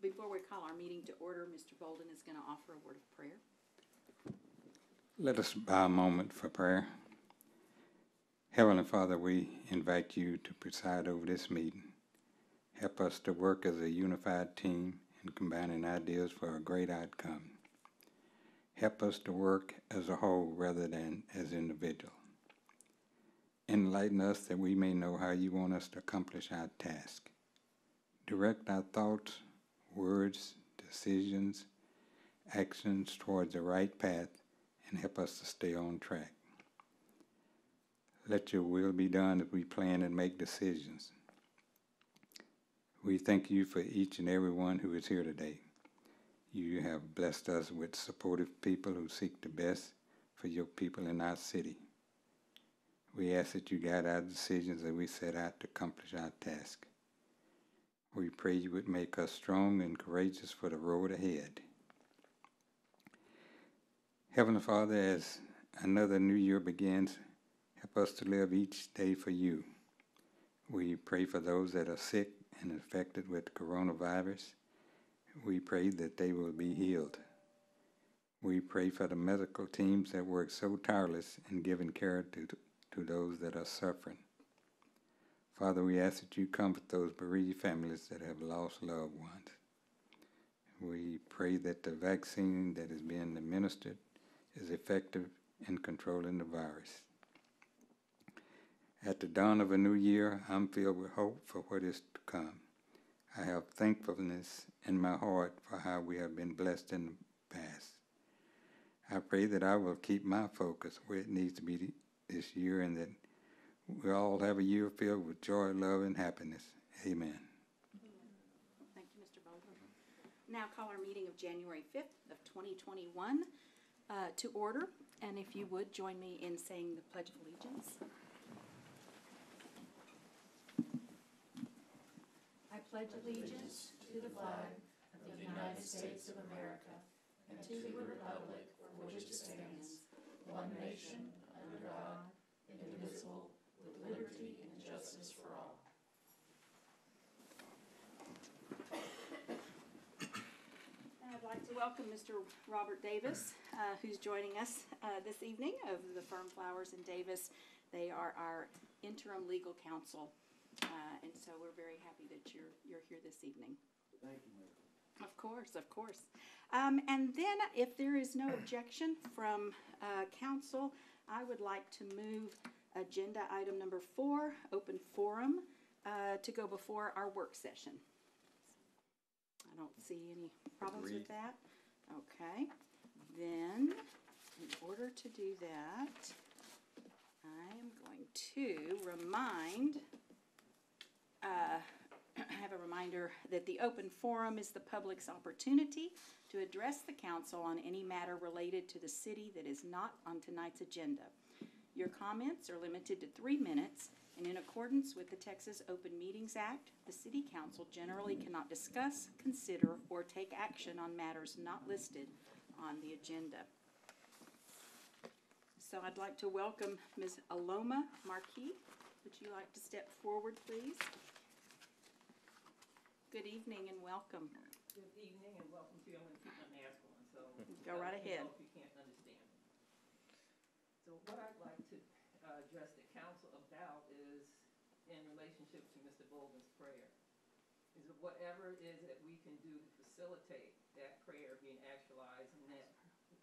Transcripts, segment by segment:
Before we call our meeting to order, Mr. Bolden is going to offer a word of prayer. Let us bow a moment for prayer. Heavenly Father, we invite you to preside over this meeting. Help us to work as a unified team in combining ideas for a great outcome. Help us to work as a whole rather than as individuals. Enlighten us that we may know how you want us to accomplish our task. Direct our thoughts, words, decisions, actions towards the right path, and help us to stay on track. Let your will be done as we plan and make decisions. We thank you for each and every one who is here today. You have blessed us with supportive people who seek the best for your people in our city. We ask that you guide our decisions as we set out to accomplish our task. We pray you would make us strong and courageous for the road ahead. Heavenly Father, as another new year begins, help us to live each day for you. We pray for those that are sick and infected with coronavirus. We pray that they will be healed. We pray for the medical teams that work so tireless in giving care to those that are suffering. Father, we ask that you comfort those bereaved families that have lost loved ones. We pray that the vaccine that is being administered is effective in controlling the virus. At the dawn of a new year, I'm filled with hope for what is to come. I have thankfulness in my heart for how we have been blessed in the past. I pray that I will keep my focus where it needs to be this year, and that we all have a year filled with joy, love, and happiness. Amen. Thank you, Mr. Bolden. Now call our meeting of January 5th of 2021 to order. And if you would, join me in saying the Pledge of Allegiance. I pledge allegiance to the flag of the United States of America and to the republic for which it stands, one nation, under God, indivisible, with liberty and justice for all. And I'd like to welcome Mr. Robert Davis, who's joining us this evening of the firm Flowers and Davis. They are our interim legal counsel, and so we're very happy that you're here this evening. Thank you, Mary. Of course, of course. And then if there is no objection from council, I would like to move agenda item number 4, open forum, to go before our work session. I don't see any problems with that. Okay. Then, in order to do that, I am going to have a reminder that the open forum is the public's opportunity to address the council on any matter related to the city that is not on tonight's agenda. Your comments are limited to 3 minutes, and in accordance with the Texas Open Meetings Act, the City Council generally cannot discuss, consider, or take action on matters not listed on the agenda. So I'd like to welcome Ms. Aloma Marquis. Would you like to step forward, please? Good evening and welcome. Good evening and welcome to you. I'm going to keep my mask on, so go right ahead. If you can't understand me. So what I'd like to address the council about is in relationship to Mr. Bolden's prayer. Is that whatever it is that we can do to facilitate that prayer being actualized, and that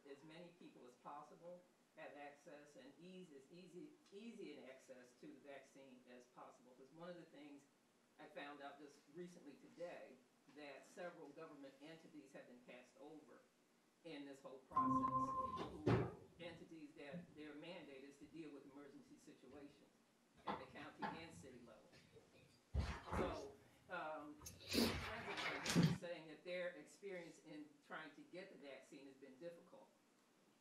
as many people as possible have access and easy in access to the vaccine as possible. Because one of the things I found out just recently today, that several government entities have been passed over in this whole process. Entities that their mandate is to deal with emergency situations at the county and city level. So, saying that their experience in trying to get the vaccine has been difficult,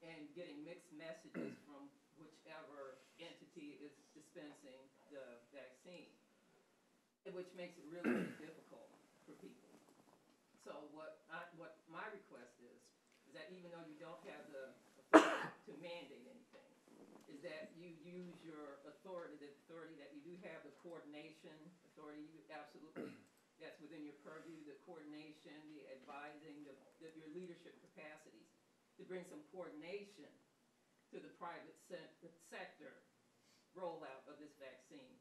and getting mixed messages from whichever entity is dispensing the vaccine, which makes it really, really difficult for people. So what my request is that even though you don't have the authority to mandate anything, is that you use your authority, the authority that you do have, the coordination authority, you absolutely that's within your purview, the coordination, the advising, your leadership capacities, to bring some coordination to the private sector rollout of this vaccine,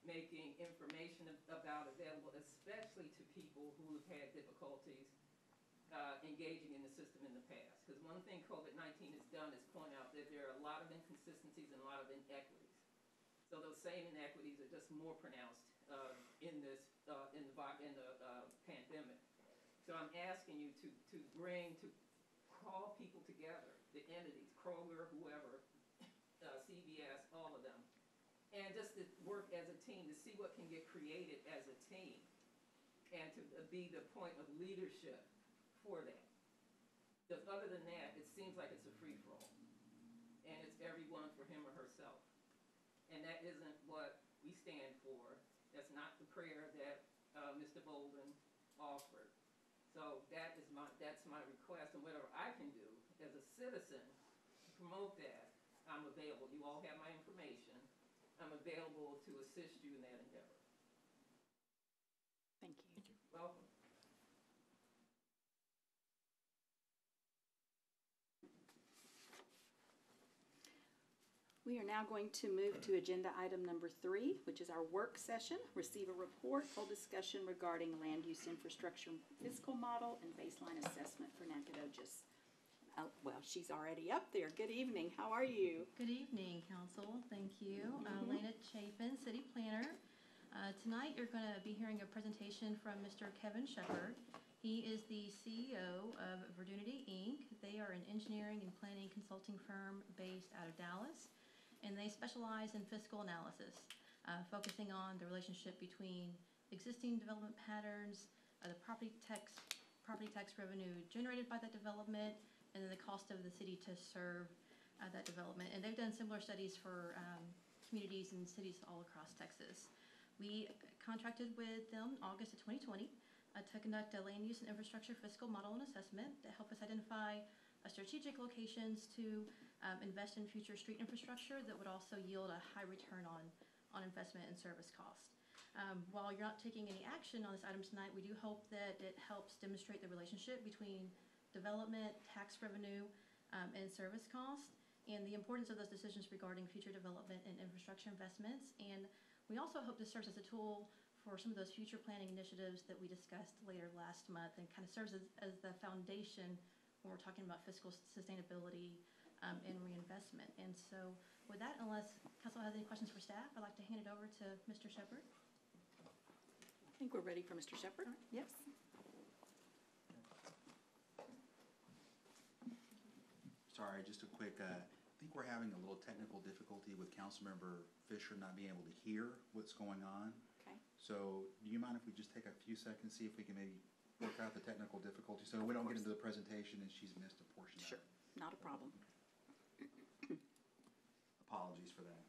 making information about available, especially to people who have had difficulties engaging in the system in the past. Because one thing COVID-19 has done is point out that there are a lot of inconsistencies and a lot of inequities. So those same inequities are just more pronounced in the pandemic. So I'm asking you to call people together, the entities, Kroger, whoever, CVS, all of them, and just to work as a team to see what can get created as a team, and to be the point of leadership for that. Because other than that, it seems like it's a free-for-all, and it's everyone for him or herself. And that isn't what we stand for. That's not the prayer that Mr. Bolden offered. So that's my request, and whatever I can do as a citizen to promote that, I'm available. You all have my information. I'm available to assist you in that endeavor. Thank you. Welcome. We are now going to move to agenda item number 3, which is our work session. Receive a report, hold discussion regarding land use infrastructure fiscal model and baseline assessment for Nacogdoches. Well, she's already up there. Good evening. How are you? Good evening, Council. Thank you. Lena Chapin, City Planner. Tonight you're going to be hearing a presentation from Mr. Kevin Shepard. He is the CEO of Verdunity, Inc. They are an engineering and planning consulting firm based out of Dallas, and they specialize in fiscal analysis, focusing on the relationship between existing development patterns, the property tax revenue generated by that development, and then the cost of the city to serve that development. And they've done similar studies for communities and cities all across Texas. We contracted with them August of 2020 to conduct a land use and infrastructure fiscal model and assessment to help us identify strategic locations to invest in future street infrastructure that would also yield a high return on investment and service cost. While you're not taking any action on this item tonight, we do hope that it helps demonstrate the relationship between development, tax revenue, and service cost, and the importance of those decisions regarding future development and infrastructure investments. And we also hope this serves as a tool for some of those future planning initiatives that we discussed later last month, and kind of serves as the foundation when we're talking about fiscal sustainability and reinvestment. And so with that, unless Council has any questions for staff, I'd like to hand it over to Mr. Shepard. I think we're ready for Mr. Shepard. Yes. Sorry, just a quick, I think we're having a little technical difficulty with Councilmember Fisher not being able to hear what's going on. Okay. So do you mind if we just take a few seconds, see if we can maybe work out the technical difficulty so we don't get into the presentation and she's missed a portion of it? Sure. Not a problem. Apologies for that.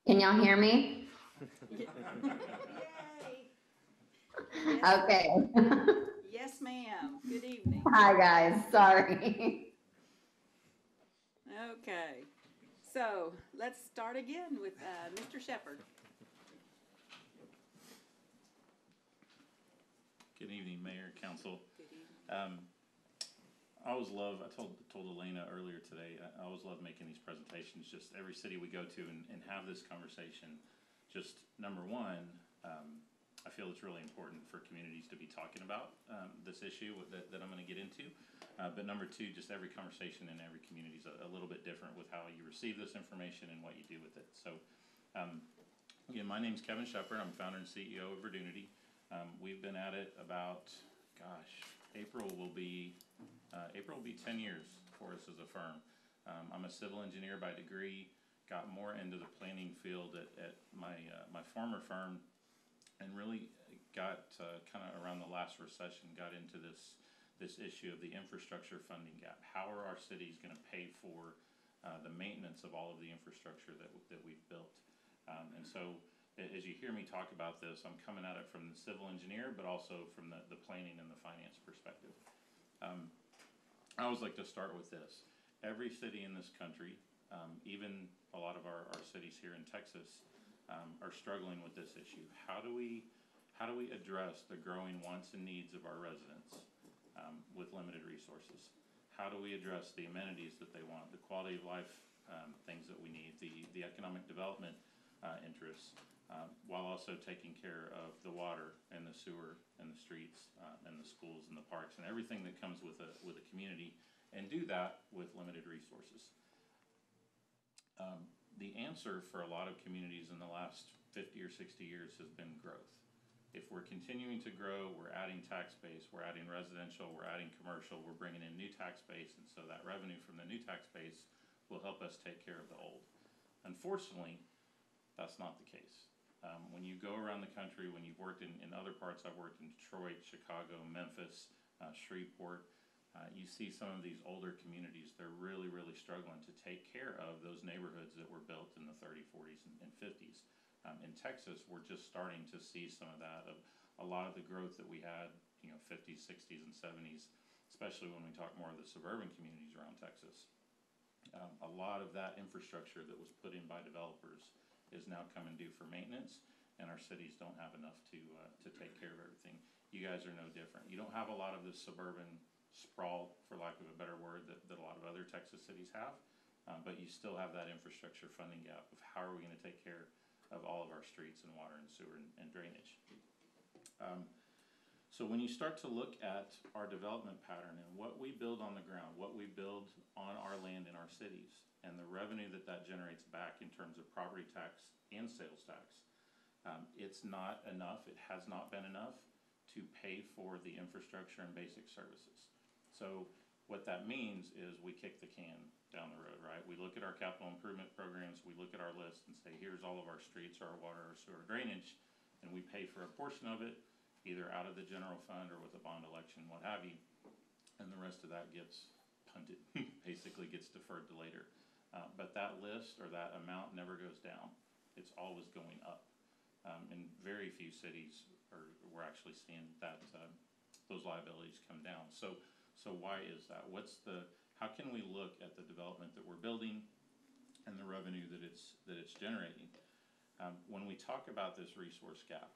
Can y'all hear me? Yay! Okay. Yes, ma'am. Good evening. Hi, guys. Sorry. Okay, so let's start again with Mr. Shepherd. Good evening, Mayor, Council. Good evening. I always love, I told Elena earlier today, I always love making these presentations, just every city we go to and have this conversation. Just number one, I feel it's really important for communities to be talking about this issue that I'm going to get into. But number two, just every conversation in every community is a little bit different with how you receive this information and what you do with it. So, again, my name's Kevin Shepherd. I'm founder and CEO of Verdunity. We've been at it about, April will be 10 years for us as a firm. I'm a civil engineer by degree, got more into the planning field at my former firm, and really got kind of around the last recession, got into this issue of the infrastructure funding gap. How are our cities going to pay for the maintenance of all of the infrastructure that we've built? And so as you hear me talk about this, I'm coming at it from the civil engineer, but also from the planning and the finance perspective. I always like to start with this. Every city in this country, even a lot of our cities here in Texas, are struggling with this issue. How do we address the growing wants and needs of our residents with limited resources? How do we address the amenities that they want, the quality of life things that we need, the economic development interests, while also taking care of the water and the sewer and the streets and the schools and the parks and everything that comes with a community, and do that with limited resources? The answer for a lot of communities in the last 50 or 60 years has been growth. If we're continuing to grow, we're adding tax base, we're adding residential, we're adding commercial, we're bringing in new tax base, and so that revenue from the new tax base will help us take care of the old. Unfortunately, that's not the case. When you go around the country, when you've worked in other parts, I've worked in Detroit, Chicago, Memphis, Shreveport, you see some of these older communities, they're really, really struggling to take care of those neighborhoods that were built in the 30s, 40s, and 50s. In Texas, we're just starting to see some of that, of a lot of the growth that we had, 50s, 60s, and 70s, especially when we talk more of the suburban communities around Texas. A lot of that infrastructure that was put in by developers is now coming due for maintenance, and our cities don't have enough to take care of everything. You guys are no different. You don't have a lot of this suburban sprawl, for lack of a better word, that a lot of other Texas cities have, but you still have that infrastructure funding gap of how are we going to take care of all of our streets and water and sewer and drainage. So when you start to look at our development pattern and what we build on the ground, what we build on our land in our cities, and the revenue that generates back in terms of property tax and sales tax, it's not enough, it has not been enough to pay for the infrastructure and basic services. So what that means is we kick the can down the road, right? We look at our capital improvement programs, we look at our list and say, here's all of our streets, our water, our sewer, drainage, and we pay for a portion of it, either out of the general fund or with a bond election, what have you, and the rest of that gets punted, basically gets deferred to later. But that list or that amount never goes down. It's always going up. In very few cities we're actually seeing that those liabilities come down. So why is that? How can we look at the development that we're building and the revenue that it's generating? When we talk about this resource gap,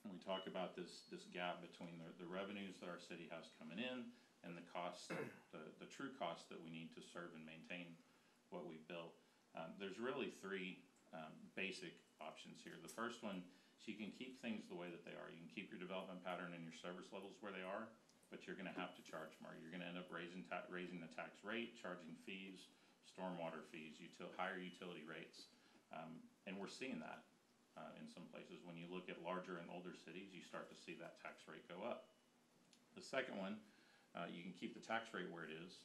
when we talk about this gap between the revenues that our city has coming in and the costs, the true costs that we need to serve and maintain what we've built, there's really three basic options here. The first one is you can keep things the way that they are. You can keep your development pattern and your service levels where they are, but you're going to have to charge more. You're going to end up raising the tax rate, charging fees, stormwater fees, higher utility rates, and we're seeing that in some places. When you look at larger and older cities, you start to see that tax rate go up. The second one, you can keep the tax rate where it is,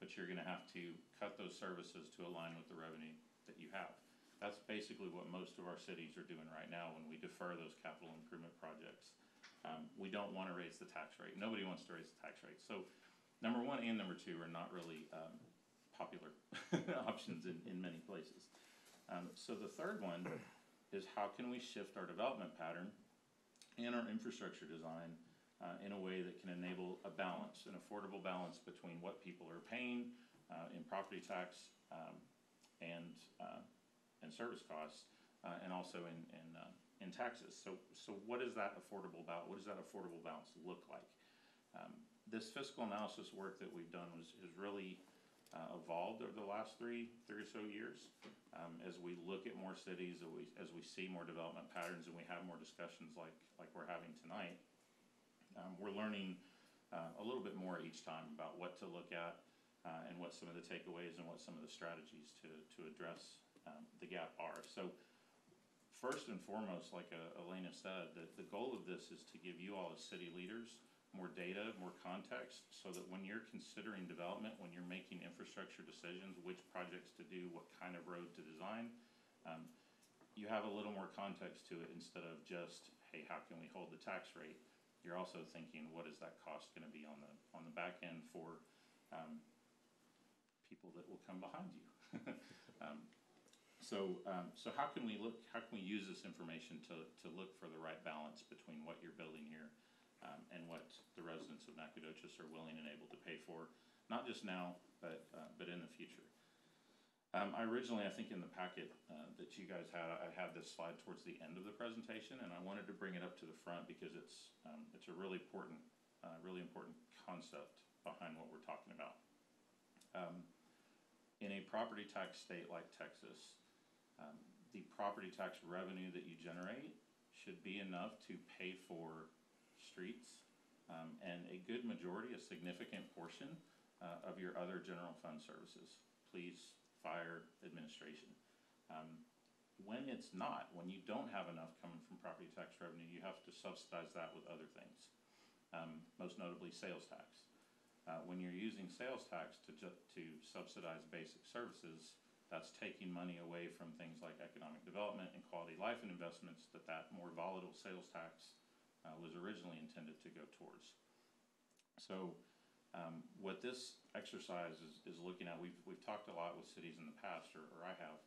but you're going to have to cut those services to align with the revenue that you have. That's basically what most of our cities are doing right now when we defer those capital improvement projects. We don't want to raise the tax rate. Nobody wants to raise the tax rate. So number one and number two are not really popular options in many places. So the third one is how can we shift our development pattern and our infrastructure design in a way that can enable a balance, an affordable balance between what people are paying in property tax and service costs, and also in taxes. So what is that affordable balance? What does that affordable balance look like? This fiscal analysis work that we've done has really evolved over the last three or so years. As we look at more cities, as we see more development patterns, and we have more discussions like we're having tonight, we're learning a little bit more each time about what to look at and what some of the takeaways and what some of the strategies to address the gap are. So first and foremost, like Elena said, the goal of this is to give you all as city leaders more data, more context, so that when you're considering development, when you're making infrastructure decisions, which projects to do, what kind of road to design, you have a little more context to it instead of just, hey, how can we hold the tax rate? You're also thinking, what is that cost going to be on the back end for people that will come behind you? So how can we use this information to look for the right balance between what you're building here and what the residents of Nacogdoches are willing and able to pay for, not just now, but in the future. I originally, I think in the packet that you guys had, I had this slide towards the end of the presentation, and I wanted to bring it up to the front because it's a really important concept behind what we're talking about. In a property tax state like Texas, the property tax revenue that you generate should be enough to pay for streets and a good majority, a significant portion of your other general fund services, police, fire, administration. When it's not, when you don't have enough coming from property tax revenue, you have to subsidize that with other things, most notably sales tax. When you're using sales tax to subsidize basic services, that's taking money away from things like economic development and quality life and investments that more volatile sales tax was originally intended to go towards. So what this exercise is looking at, we've talked a lot with cities in the past, or I have,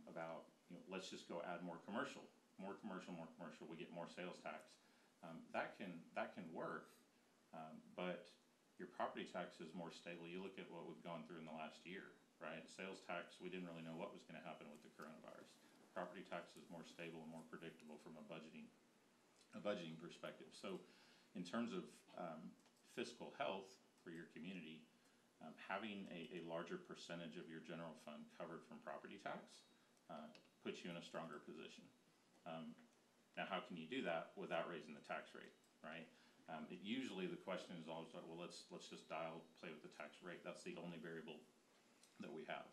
about, let's just go add more commercial, we get more sales tax. That can work, but your property tax is more stable. You look at what we've gone through in the last year, right? Sales tax, we didn't really know what was going to happen with the coronavirus. Property tax is more stable and more predictable from a budgeting perspective. So in terms of fiscal health for your community, having a larger percentage of your general fund covered from property tax puts you in a stronger position. Now, how can you do that without raising the tax rate, right? Usually the question is always, well, let's just play with the tax rate. That's the only variable that we have.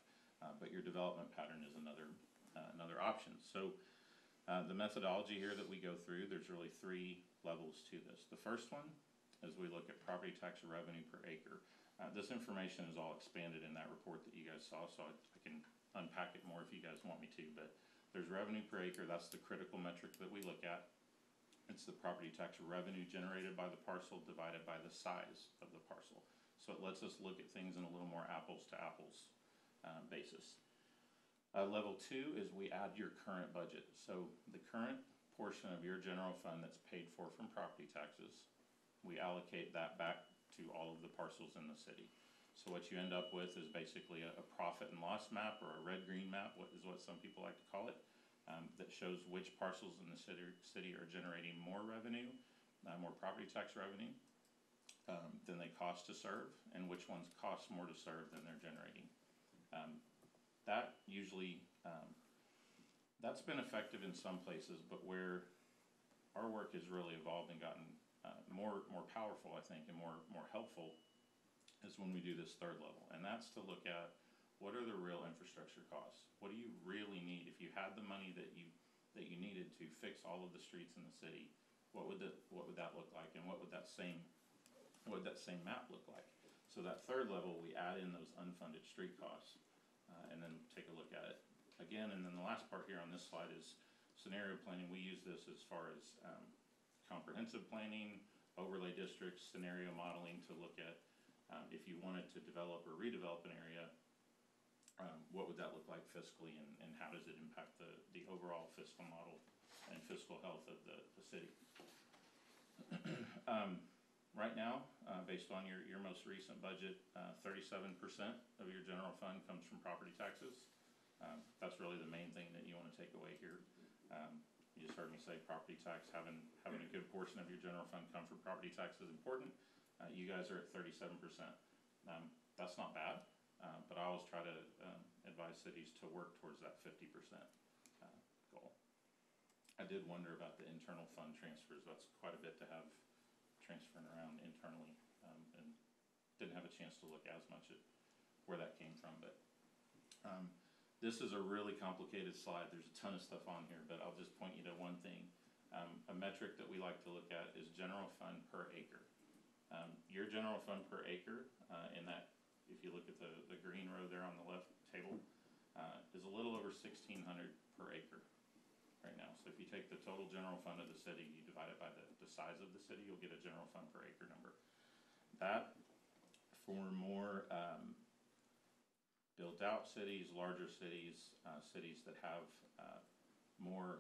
But your development pattern is another option. So the methodology here that we go through, there's really three levels to this. The first one is we look at property tax revenue per acre. This information is all expanded in that report that you guys saw, so I can unpack it more if you guys want me to, but there's revenue per acre. That's the critical metric that we look at. It's the property tax revenue generated by the parcel divided by the size of the parcel. So it lets us look at things in a little more apples to apples basis. Level 2 is we add your current budget. So the current portion of your general fund that's paid for from property taxes, we allocate that back to all of the parcels in the city. So what you end up with is basically a profit and loss map, or a red-green map, what some people like to call it, that shows which parcels in the city are generating more revenue, more property tax revenue than they cost to serve, and which ones cost more to serve than they're generating. That usually, that's been effective in some places, but where our work has really evolved and gotten more powerful, I think, and more helpful is when we do this third level, and that's to look at what are the real infrastructure costs. What do you really need? If you had the money that you needed to fix all of the streets in the city, what would that look like, and what would that same map look like? So that third level, we add in those unfunded street costs, and then take a look at it again. And then the last part here on this slide is scenario planning. We use this as far as comprehensive planning, overlay districts, scenario modeling to look at if if you wanted to develop or redevelop an area, what would that look like fiscally, and how does it impact the overall fiscal model and fiscal health of the city? Right now, based on your most recent budget, 37% of your general fund comes from property taxes. That's really the main thing that you want to take away here. You just heard me say property tax, having a good portion of your general fund come from property tax is important. You guys are at 37%. That's not bad, but I always try to advise cities to work towards that 50% goal. I did wonder about the internal fund transfers. That's quite a bit to have transferring around internally, and didn't have a chance to look as much at where that came from. But this is a really complicated slide. There's a ton of stuff on here, but I'll just point you to one thing. A metric that we like to look at is general fund per acre. Your general fund per acre, in that, if you look at the green row there on the left table, is a little over 1,600 per acre right now. So if you take the total general fund of the city, you divide it by the size of the city, you'll get a general fund per acre number. That, for more built out cities, larger cities, cities that have more,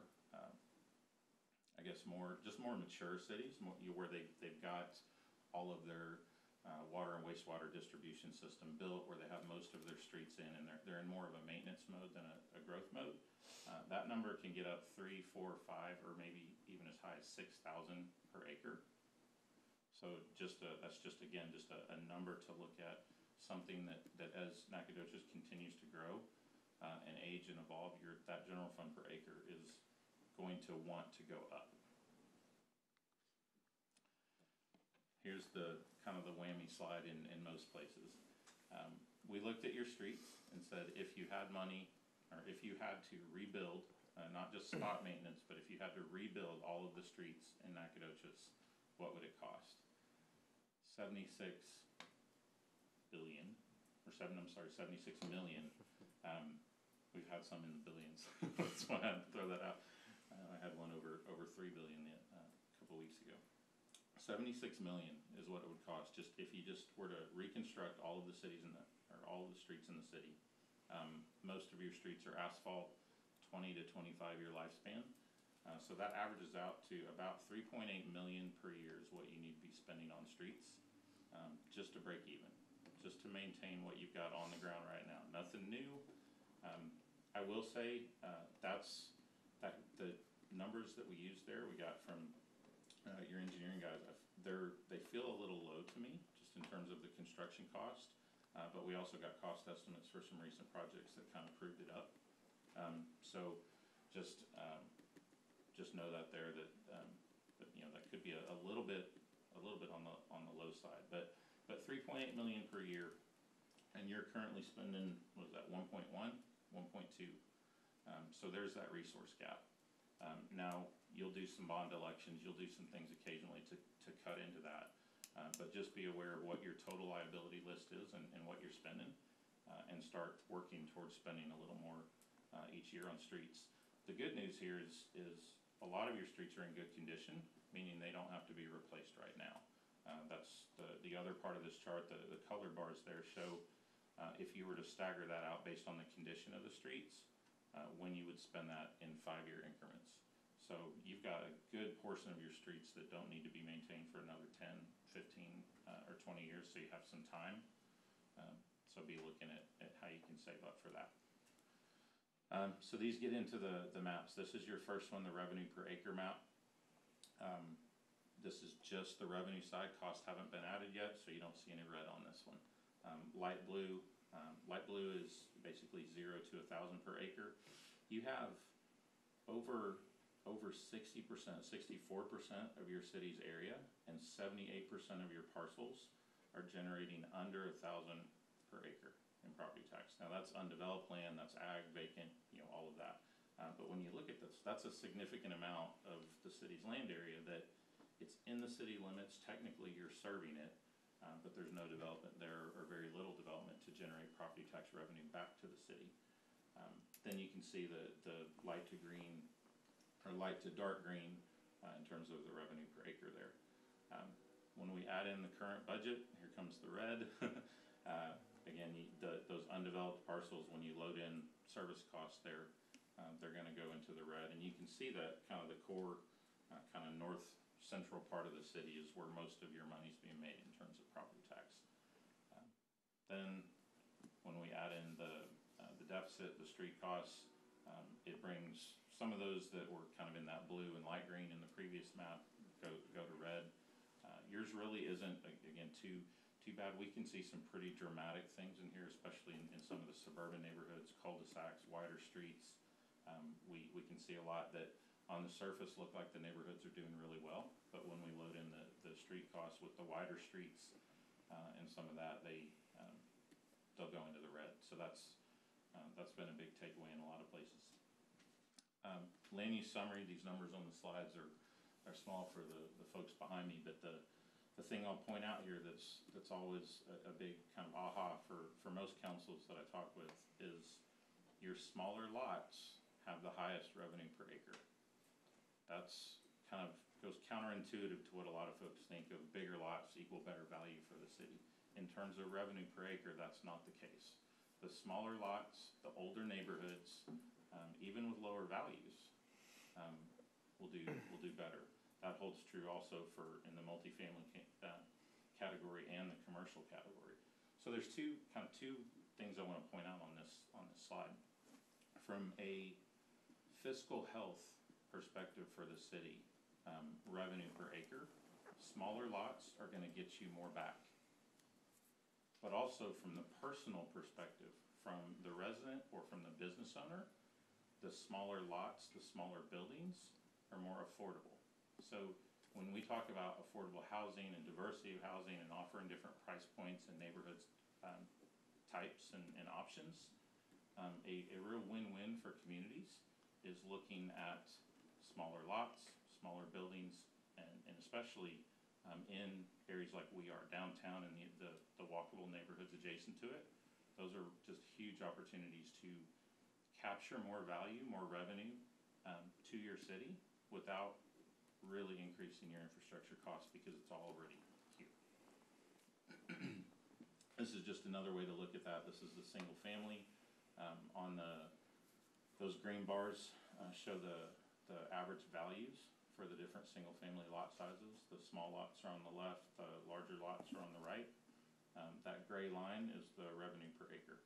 I guess more mature cities, where they've got all of their water and wastewater distribution system built, where they have most of their streets in, and they're in more of a maintenance mode than a growth mode. That number can get up 3, 4, 5, or maybe even as high as 6,000 per acre. So that's just a number to look at, something that as Nacogdoches continues to grow and age and evolve, that general fund per acre is going to want to go up. Here's the kind of the whammy slide in most places. We looked at your streets and said, if you had money, or if you had to rebuild, not just spot maintenance, but if you had to rebuild all of the streets in Nacogdoches, what would it cost? 76 billion, or 76 million. We've had some in the billions. That's why I had to throw that out. I had one over 3 billion a couple weeks ago. 76 million is what it would cost just if you just were to reconstruct all of the cities or all of the streets in the city. Most of your streets are asphalt, 20 to 25 year lifespan. So that averages out to about 3.8 million per year is what you need to be spending on streets, just to break even, just to maintain what you've got on the ground right now. Nothing new. I will say that the numbers that we used there, we got from your engineering guys, they feel a little low to me, just in terms of the construction cost. But we also got cost estimates for some recent projects that kind of proved it up. So just know that there that that could be a little bit on the low side. But 3.8 million per year, and you're currently spending, what is that, 1.1, 1.2. So there's that resource gap. Now you'll do some bond elections, you'll do some things occasionally to cut into that. But just be aware of what your total liability list is and what you're spending, and start working towards spending a little more each year on streets. The good news here is a lot of your streets are in good condition, meaning they don't have to be replaced right now. That's the other part of this chart. The color bars there show if you were to stagger that out based on the condition of the streets, when you would spend that in 5-year increments. So you've got a good portion of your streets that don't need to be maintained for another 10, 15, or 20 years, so you have some time. So be looking at how you can save up for that. So these get into the maps. This is your first one, the revenue per acre map. This is just the revenue side. Costs haven't been added yet, so you don't see any red on this one. Light blue is basically 0 to 1,000 per acre. You have over 60%, 64% of your city's area, and 78% of your parcels are generating under 1,000 per acre in property tax. Now that's undeveloped land, that's ag, vacant, all of that. But when you look at this, that's a significant amount of the city's land area that it's in the city limits. Technically you're serving it, but there's no development there, or very little development to generate property tax revenue back to the city. Then you can see the light to green, or light to dark green, in terms of the revenue per acre there. When we add in the current budget, here comes the red. undeveloped parcels, when you load in service costs there, they're gonna go into the red. And you can see that kind of the core, kind of north central part of the city is where most of your money's being made in terms of property tax. Then when we add in the deficit, the street costs, it brings some of those that were kind of in that blue and light green in the previous map go to red. Yours really isn't, again, too bad. We can see some pretty dramatic things in here, especially in some of the suburban neighborhoods, cul-de-sacs, wider streets. We can see a lot that on the surface look like the neighborhoods are doing really well, but when we load in the street costs with the wider streets and some of that, they'll go into the red. So that's been a big takeaway in a lot of places. Land use summary, these numbers on the slides are small for the folks behind me, but the thing I'll point out here that's always a big kind of aha for most councils that I talk with is your smaller lots have the highest revenue per acre. That's kind of goes counterintuitive to what a lot of folks think of bigger lots equal better value for the city. In terms of revenue per acre, that's not the case. The smaller lots, the older neighborhoods, even with lower values, will do better. That holds true also for in the multifamily category and the commercial category. So there's two things I want to point out on this slide. From a fiscal health perspective for the city, revenue per acre, smaller lots are going to get you more back. But also from the personal perspective, from the resident or from the business owner, the smaller lots, the smaller buildings are more affordable. So when we talk about affordable housing and diversity of housing and offering different price points and neighborhoods types and options, a real win-win for communities is looking at smaller lots, smaller buildings, and especially in areas like we are downtown and the walkable neighborhoods adjacent to it. Those are just huge opportunities to capture more value, more revenue to your city without really increasing your infrastructure costs because it's all already here. This is just another way to look at that. This is the single family. On those green bars show the average values for the different single family lot sizes. The small lots are on the left, the larger lots are on the right. That gray line is the revenue per acre.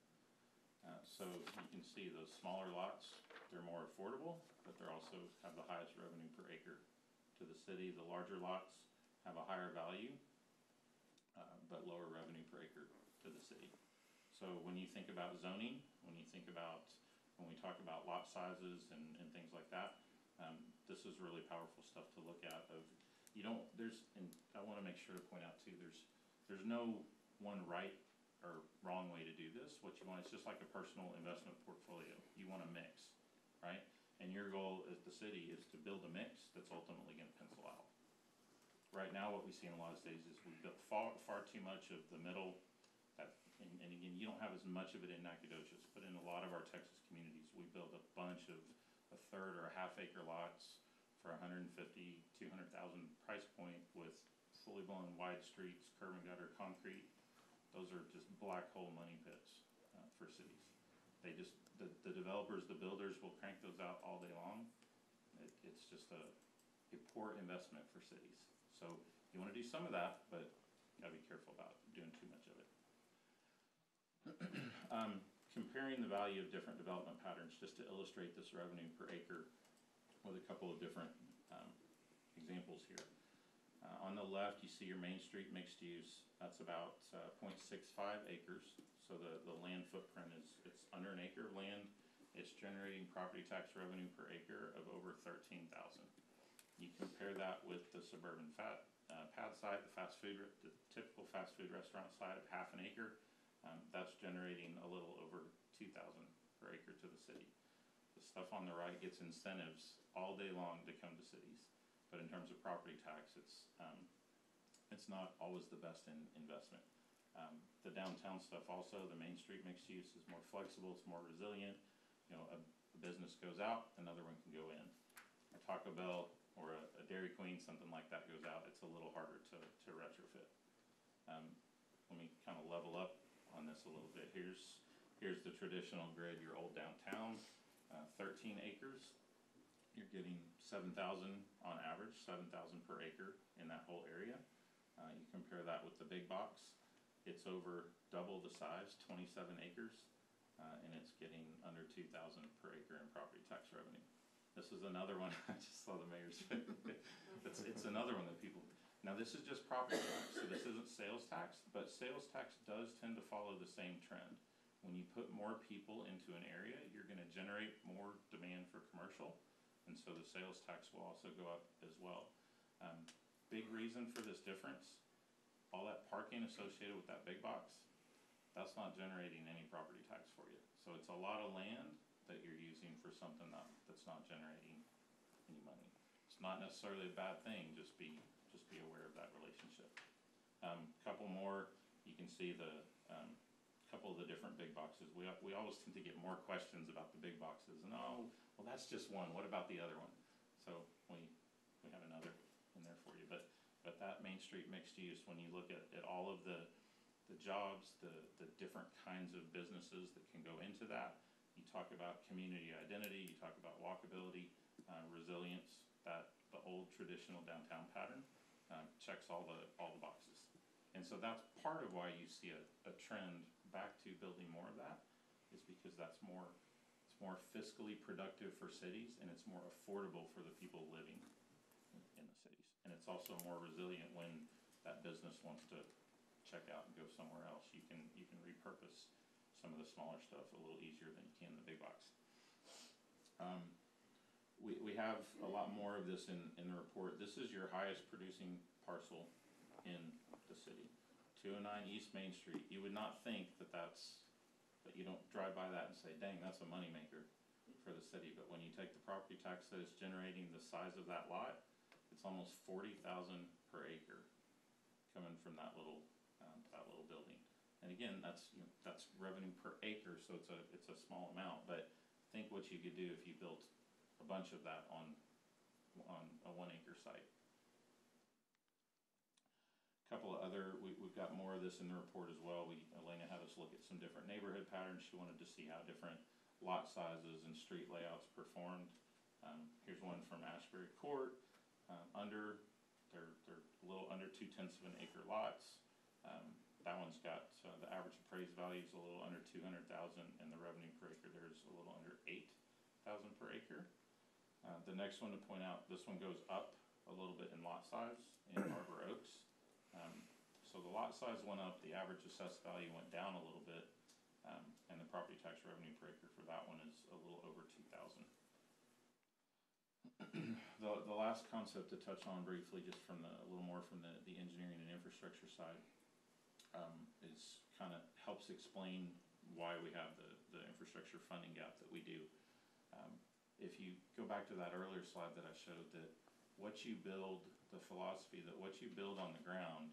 So you can see those smaller lots, they're more affordable, but they also have the highest revenue per acre to the city. The larger lots have a higher value, but lower revenue per acre to the city. So when you think about zoning, when we talk about lot sizes and things like that, this is really powerful stuff to look at. And I want to make sure to point out too, there's no one right or wrong way to do this. What you want, it's just like a personal investment portfolio. You want a mix, right? And your goal as the city is to build a mix that's ultimately going to pencil out. Right now, what we see in a lot of cities is we've built far too much of the middle. And again, you don't have as much of it in Nacogdoches, but in a lot of our Texas communities, we build a bunch of a third or a half acre lots for $150,000, $200,000 price point with fully blown wide streets, curb and gutter, concrete. Those are just black hole money pits for cities. The developers, the builders will crank those out all day long. It's just a poor investment for cities. So you want to do some of that, but you gotta be careful about doing too much of it. Comparing the value of different development patterns, just to illustrate this revenue per acre with a couple of different examples here. On the left, you see your Main Street mixed use. That's about 0.65 acres. So the land footprint it's under an acre of land. It's generating property tax revenue per acre of over $13,000. You compare that with the suburban pad site, the typical fast food restaurant site of half an acre. That's generating a little over $2,000 per acre to the city. The stuff on the right gets incentives all day long to come to cities, but in terms of property tax, it's not always the best investment. The downtown stuff also, the Main Street mixed use is more flexible, it's more resilient. You know, a business goes out, another one can go in. A Taco Bell or a Dairy Queen, something like that goes out, it's a little harder to retrofit. Let me kind of level up on this a little bit. Here's Here's the traditional grid, your old downtown, 13 acres. You're getting 7,000 on average, 7,000 per acre in that whole area. You compare that with the big box, it's over double the size, 27 acres, and it's getting under 2,000 per acre in property tax revenue. This is another one, I just saw the mayor's face. It's another one that people, now this is just property tax, so this isn't sales tax, but sales tax does tend to follow the same trend. When you put more people into an area, you're gonna generate more demand for commercial, and so the sales tax will also go up as well. Big reason for this difference, all that parking associated with that big box, that's not generating any property tax for you. So it's a lot of land that you're using for something that's not generating any money. It's not necessarily a bad thing, just be aware of that relationship. Couple more, you can see the couple of the different big boxes. We always tend to get more questions about the big boxes, and oh, well that's just one, what about the other one? So we have another in there for you, but that Main Street mixed use, when you look at all of the jobs, the different kinds of businesses that can go into that, you talk about community identity, you talk about walkability, resilience, that the old traditional downtown pattern checks all the boxes. And so that's part of why you see a trend back to building more of that, is because it's more fiscally productive for cities, and it's more affordable for the people living in the cities. And it's also more resilient when that business wants to check out and go somewhere else. You can repurpose some of the smaller stuff a little easier than you can the big box. We have a lot more of this in the report. This is your highest producing parcel in the city. 209 East Main Street. You would not think that you don't drive by that and say, dang, that's a moneymaker for the city. But when you take the property tax that it's generating, the size of that lot, it's almost 40,000 per acre coming from that little building. And again, that's revenue per acre, so it's a small amount. But think what you could do if you built a bunch of that on a 1 acre site. Couple of other, we've got more of this in the report as well. Elena had us look at some different neighborhood patterns. She wanted to see how different lot sizes and street layouts performed. Here's one from Ashbury Court. They're a little under 2/10 of an acre lots. That one's got the average appraised value is a little under 200,000, and the revenue per acre there is a little under 8,000 per acre. The next one to point out, this one goes up a little bit in lot size in Arbor Oaks. So the lot size went up, the average assessed value went down a little bit, and the property tax revenue per acre for that one is a little over 2,000. The last concept to touch on briefly, just from a little more from the engineering and infrastructure side, is kind of helps explain why we have the infrastructure funding gap that we do. If you go back to that earlier slide that I showed, that what you build, the philosophy that what you build on the ground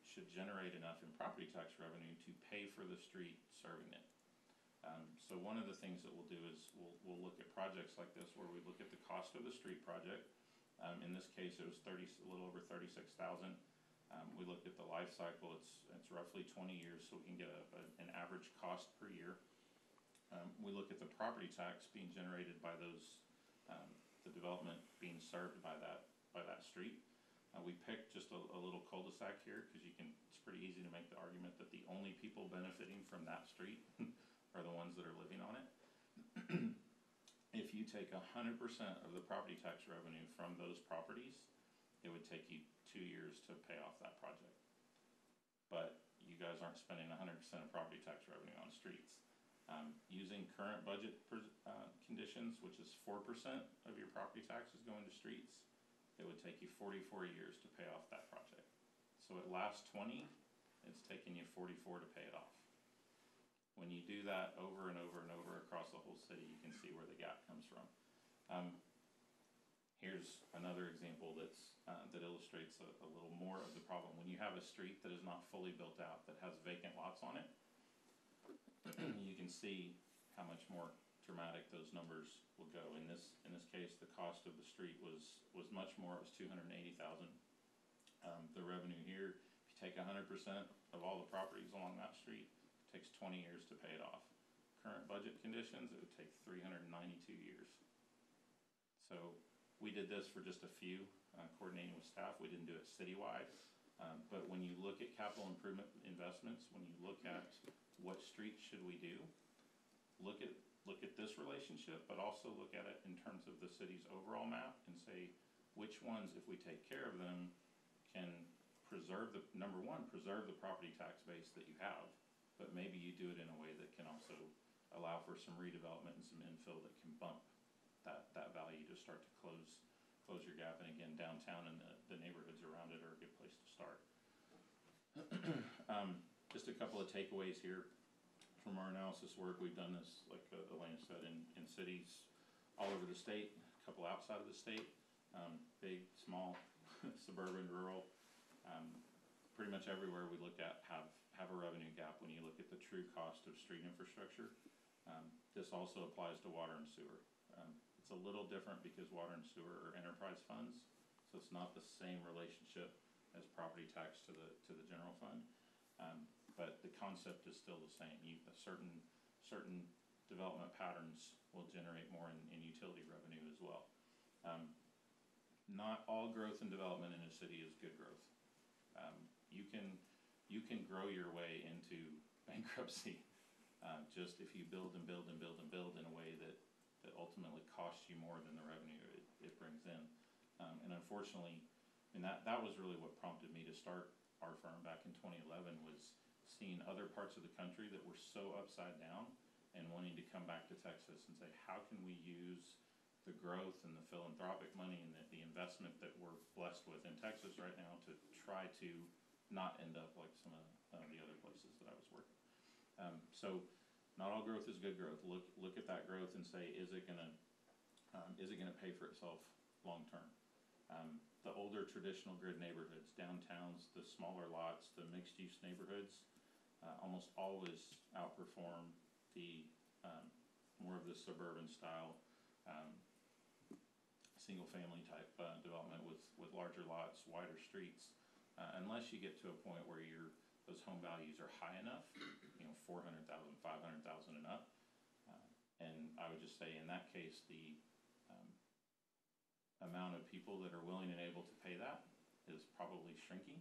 should generate enough in property tax revenue to pay for the street serving it. So one of the things that we'll do is we'll look at projects like this where we look at the cost of the street project. In this case, it was a little over 36,000. We looked at the life cycle. It's roughly 20 years, so we can get an average cost per year. We look at the property tax being generated by those, the development being served by that street. We picked just a little cul-de-sac here because it's pretty easy to make the argument that the only people benefiting from that street are the ones that are living on it. If you take 100% of the property tax revenue from those properties, it would take you 2 years to pay off that project. But you guys aren't spending 100% of property tax revenue on streets. Using current budget conditions, which is 4% of your property taxes going to streets, it would take you 44 years to pay off that project. So it lasts 20, it's taking you 44 to pay it off. When you do that over and over and over across the whole city, you can see where the gap comes from. Here's another example that illustrates a little more of the problem. When you have a street that is not fully built out, that has vacant lots on it, you can see how much more dramatic those numbers will go. In this case, the cost of the street was much more. It was $280,000. The revenue here, if you take 100% of all the properties along that street, it takes 20 years to pay it off. current budget conditions, it would take 392 years. So we did this for just a few, coordinating with staff. We didn't do it citywide. But when you look at capital improvement investments, when you look at what streets should we do, look at this relationship, but also look at it in terms of the city's overall map and say which ones, if we take care of them, can preserve number one, preserve the property tax base that you have, but maybe you do it in a way that can also allow for some redevelopment and some infill that can bump that value to start to close your gap. And again, downtown and the neighborhoods around it are a good place to start. Just a couple of takeaways here from our analysis work. We've done this, like Elena said, in cities all over the state, a couple outside of the state, big, small, suburban, rural. Pretty much everywhere we look at have a revenue gap when you look at the true cost of street infrastructure. This also applies to water and sewer. It's a little different because water and sewer are enterprise funds, so it's not the same relationship as property tax to the general fund. But the concept is still the same. Certain development patterns will generate more in utility revenue as well. Not all growth and development in a city is good growth. You can grow your way into bankruptcy just if you build and build and build and build in a way that ultimately costs you more than the revenue it brings in. And unfortunately, and that was really what prompted me to start our firm back in 2011, was seeing other parts of the country that were so upside down and wanting to come back to Texas and say, how can we use the growth and the philanthropic money and the investment that we're blessed with in Texas right now to try to not end up like some of the other places that I was working. So not all growth is good growth. Look at that growth and say, is it gonna pay for itself long term? The older traditional grid neighborhoods, downtowns, the smaller lots, the mixed use neighborhoods, almost always outperform the more of the suburban style single family type development with larger lots, wider streets, unless you get to a point where those home values are high enough, 400,000, 500,000 and up. And I would just say in that case, the amount of people that are willing and able to pay that is probably shrinking.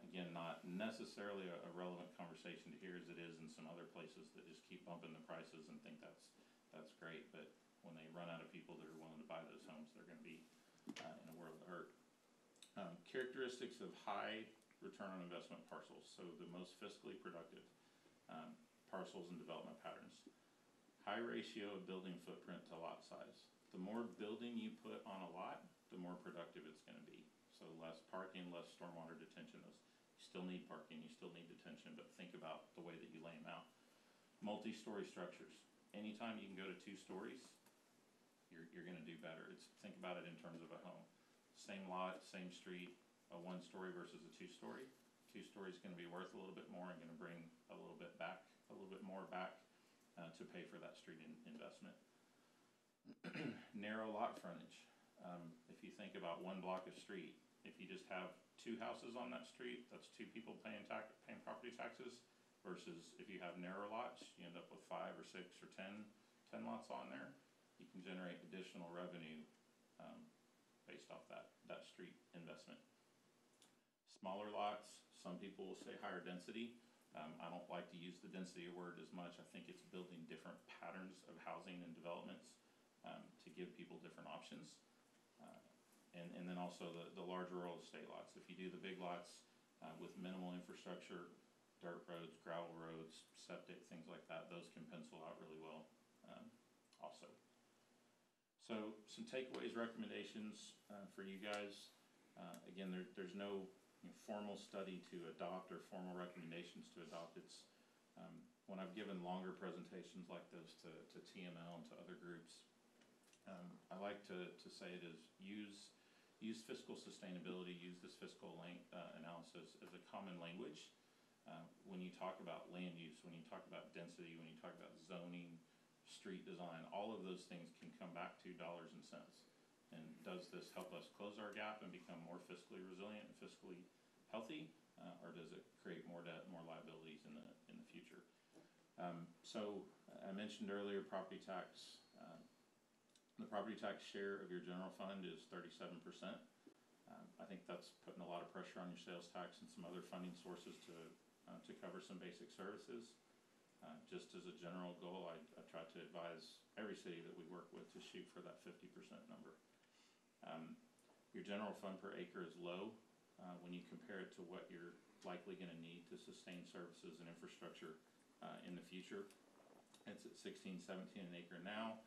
Again, not necessarily a relevant conversation to here as it is in some other places that just keep bumping the prices and think that's great. But when they run out of people that are willing to buy those homes, they're going to be in a world of hurt. Characteristics of high return on investment parcels. So the most fiscally productive parcels and development patterns. High ratio of building footprint to lot size. The more building you put on a lot, the more productive it's going to be. So less parking, less stormwater detention. You still need parking, you still need detention, but think about the way that you lay them out. Multi-story structures. Anytime you can go to 2 stories, you're going to do better. Think about it in terms of a home. Same lot, same street, a 1-story versus a 2-story. 2 stories is going to be worth a little bit more and going to bring a little bit more back to pay for that street investment. Narrow lot frontage. If you think about 1 block of street, if you just have 2 houses on that street, that's 2 people paying property taxes, versus if you have narrow lots, you end up with 5 or 6 or 10 lots on there. You can generate additional revenue based off that street investment. Smaller lots, some people will say higher density. I don't like to use the density word as much. I think it's building different patterns of housing and developments to give people different options. And then also the large rural estate lots. If you do the big lots with minimal infrastructure, dirt roads, gravel roads, septic, things like that, those can pencil out really well also. So some takeaways, recommendations for you guys. Again, there's no formal study to adopt or formal recommendations to adopt. It's when I've given longer presentations like this to TML and to other groups, I like to say it is use fiscal sustainability, use this fiscal analysis as a common language. When you talk about land use, when you talk about density, when you talk about zoning, street design, all of those things can come back to dollars and cents. And does this help us close our gap and become more fiscally resilient and fiscally healthy, or does it create more debt, more liabilities in the future? So I mentioned earlier, property tax, the property tax share of your general fund is 37%. I think that's putting a lot of pressure on your sales tax and some other funding sources to cover some basic services. Just as a general goal, I try to advise every city that we work with to shoot for that 50% number. Your general fund per acre is low when you compare it to what you're likely going to need to sustain services and infrastructure in the future. It's at 16, 17 an acre now.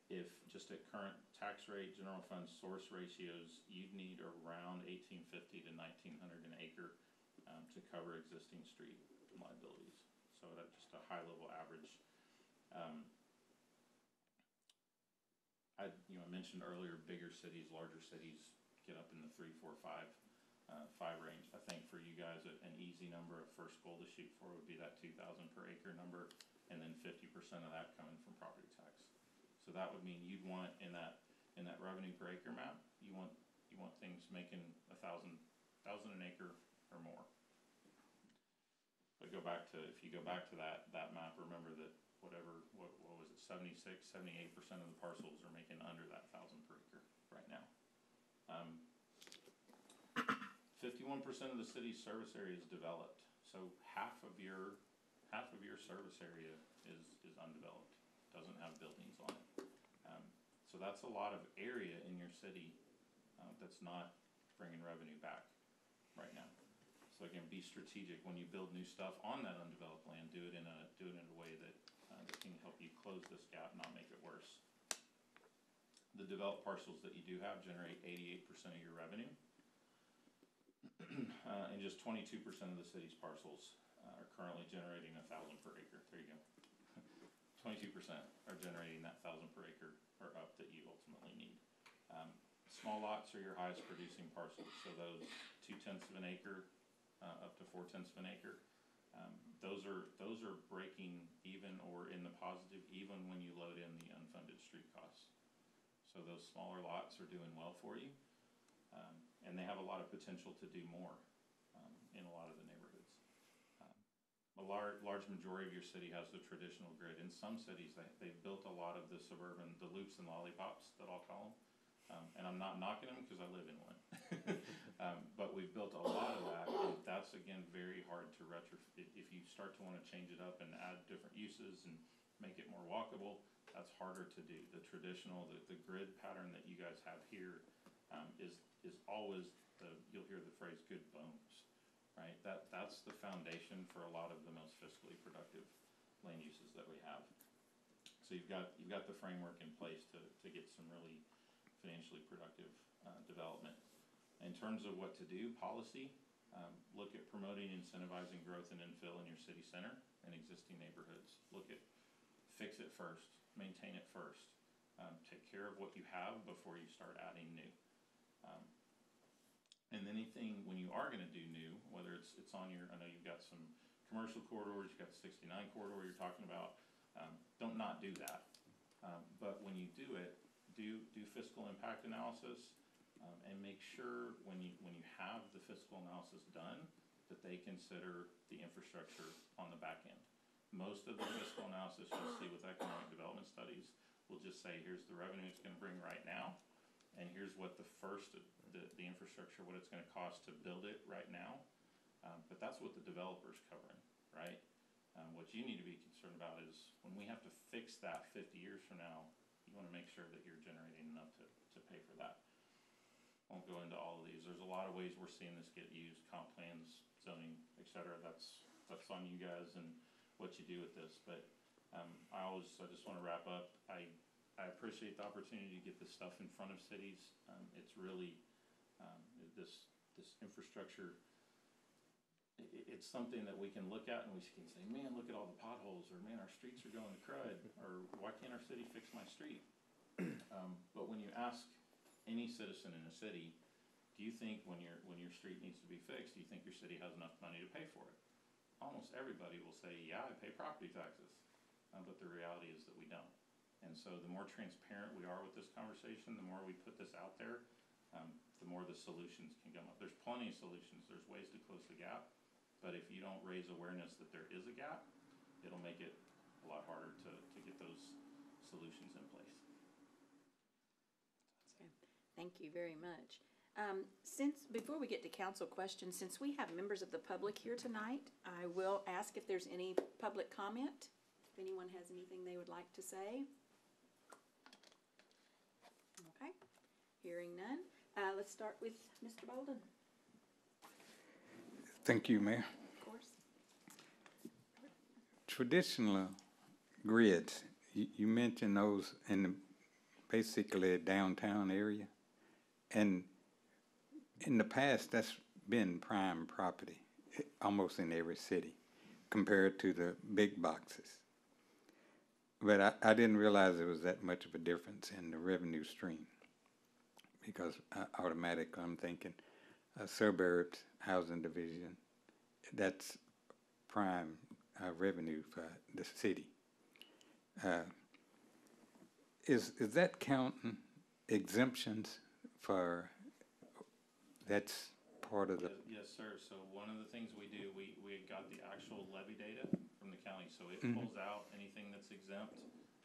If just at current tax rate, general fund source ratios, you'd need around 1850 to 1900 an acre to cover existing street liabilities. So that's just a high level average. I mentioned earlier, bigger cities, larger cities get up in the 3, 4, 5 range. I think for you guys, an easy number of first goal to shoot for would be that 2,000 per acre number, and then 50% of that coming from property tax. So that would mean you'd want in that revenue per acre map, you want things making 1,000 an acre or more. But if you go back to that map, remember that what was it, 76, 78% of the parcels are making under that 1,000 per acre right now. 51% of the city's service area is developed, so half of your service area is undeveloped, doesn't have buildings on it. So that's a lot of area in your city that's not bringing revenue back right now. So again, be strategic when you build new stuff on that undeveloped land. Do it in a way that can help you close this gap, not make it worse. The developed parcels that you do have generate 88% of your revenue, and just 22% of the city's parcels are currently generating 1,000 per acre. There you go. 22% are generating that 1,000 per acre or up that you ultimately need. Small lots are your highest producing parcels, so those 0.2 of an acre up to 0.4 of an acre. Those are breaking even or in the positive even when you load in the unfunded street costs. So those smaller lots are doing well for you, and they have a lot of potential to do more in a lot of the neighborhoods. A large majority of your city has the traditional grid. In some cities, they've built a lot of the suburban, the loops and lollipops that I'll call them. And I'm not knocking them because I live in one. But we've built a lot of that, and that's, again, very hard to retrofit. If you start to want to change it up and add different uses and make it more walkable, that's harder to do. The traditional, the grid pattern that you guys have here is always, you'll hear the phrase good bones, right? That's the foundation for a lot of the most fiscally productive land uses that we have. So you've got the framework in place to get some really financially productive development. In terms of what to do, policy, look at promoting, incentivizing growth and infill in your city center and existing neighborhoods. Look at fix it first, maintain it first. Take care of what you have before you start adding new. And anything, when you are going to do new, whether it's on your, I know you've got some commercial corridors, you've got the 69 corridor you're talking about, don't not do that. But when you do it, do fiscal impact analysis, and make sure when you have the fiscal analysis done that they consider the infrastructure on the back end. Most of the fiscal analysis you'll see with economic development studies will just say, here's the revenue it's going to bring right now, and here's what the infrastructure, what it's going to cost to build it right now. But that's what the developer's covering, right? What you need to be concerned about is when we have to fix that 50 years from now, you want to make sure that you're generating enough to pay for that. Won't go into all of these. There's a lot of ways we're seeing this get used, comp plans, zoning, et cetera. That's on you guys and what you do with this. But I just want to wrap up. I appreciate the opportunity to get this stuff in front of cities. It's really, this infrastructure, it's something that we can look at and we can say, man, look at all the potholes, or man, our streets are going to crud, or why can't our city fix my street? But when you ask any citizen in a city, do you think when your street needs to be fixed, do you think your city has enough money to pay for it? Almost everybody will say, yeah, I pay property taxes. But the reality is that we don't. And so the more transparent we are with this conversation, the more we put this out there, the more the solutions can come up. There's plenty of solutions. There's ways to close the gap. But if you don't raise awareness that there is a gap, it'll make it a lot harder to get those solutions in place. Okay. Thank you very much. Before we get to council questions, since we have members of the public here tonight, I will ask if there's any public comment. If anyone has anything they would like to say. Okay, hearing none. Let's start with Mr. Bolden, Thank you, Mayor. of course. Traditional grids, you mentioned those in the basically downtown area. And in the past, that's been prime property, almost in every city, compared to the big boxes. But I didn't realize there was that much of a difference in the revenue stream, because automatic, I'm thinking suburbs, housing division, that's prime revenue for the city. Is that counting exemptions for, that's part of the, Yes, sir. So one of the things we do, we got the actual levy data from the county, so it pulls out anything that's exempt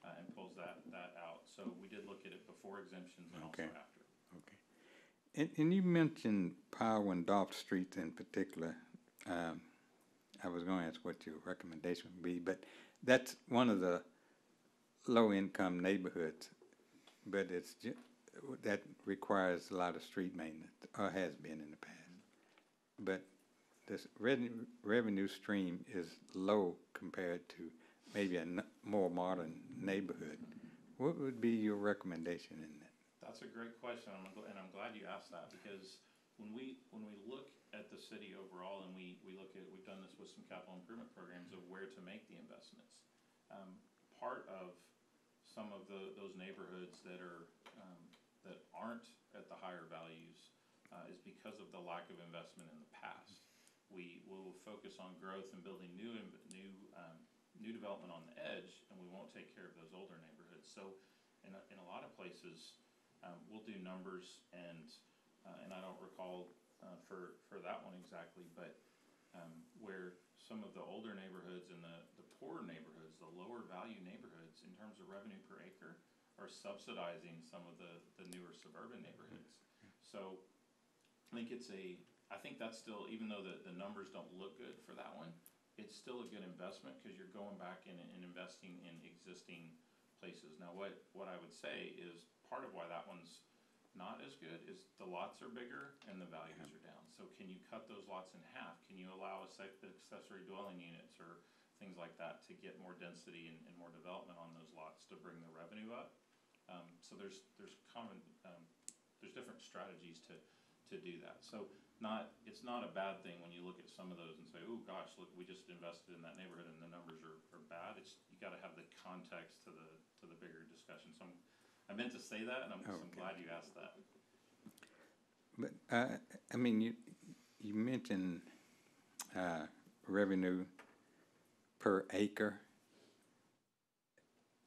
and pulls that out. So we did look at it before exemptions and also Okay. after. okay. And you mentioned Powell and Dolph Streets in particular. I was going to ask what your recommendation would be, but that's one of the low-income neighborhoods, but that requires a lot of street maintenance, or has been in the past. But this revenue stream is low compared to maybe a more modern neighborhood. What would be your recommendation in that? That's a great question, and I'm glad you asked that, because when we look at the city overall, and we've done this with some capital improvement programs of where to make the investments. Part of some of those neighborhoods that aren't at the higher values is because of the lack of investment in the past. We will focus on growth and building new development on the edge, and we won't take care of those older neighborhoods. So in a lot of places, we'll do numbers, and I don't recall for that one exactly, but where some of the older neighborhoods and the poorer neighborhoods, the lower value neighborhoods in terms of revenue per acre, are subsidizing some of the newer suburban neighborhoods. So I think that's still, even though the numbers don't look good for that one, it's still a good investment, because you're going back and investing in existing places. Now, what I would say is part of why that one's not as good is the lots are bigger and the values are down. So can you cut those lots in half? Can you allow accessory dwelling units or things like that to get more density and more development on those lots to bring the revenue up? So there's different strategies to do that. So it's not a bad thing when you look at some of those and say, oh gosh, look, we just invested in that neighborhood and the numbers are bad. You got to have the context to the bigger discussion. So I meant to say that, and I'm glad you asked that. But I mean, you mentioned revenue per acre.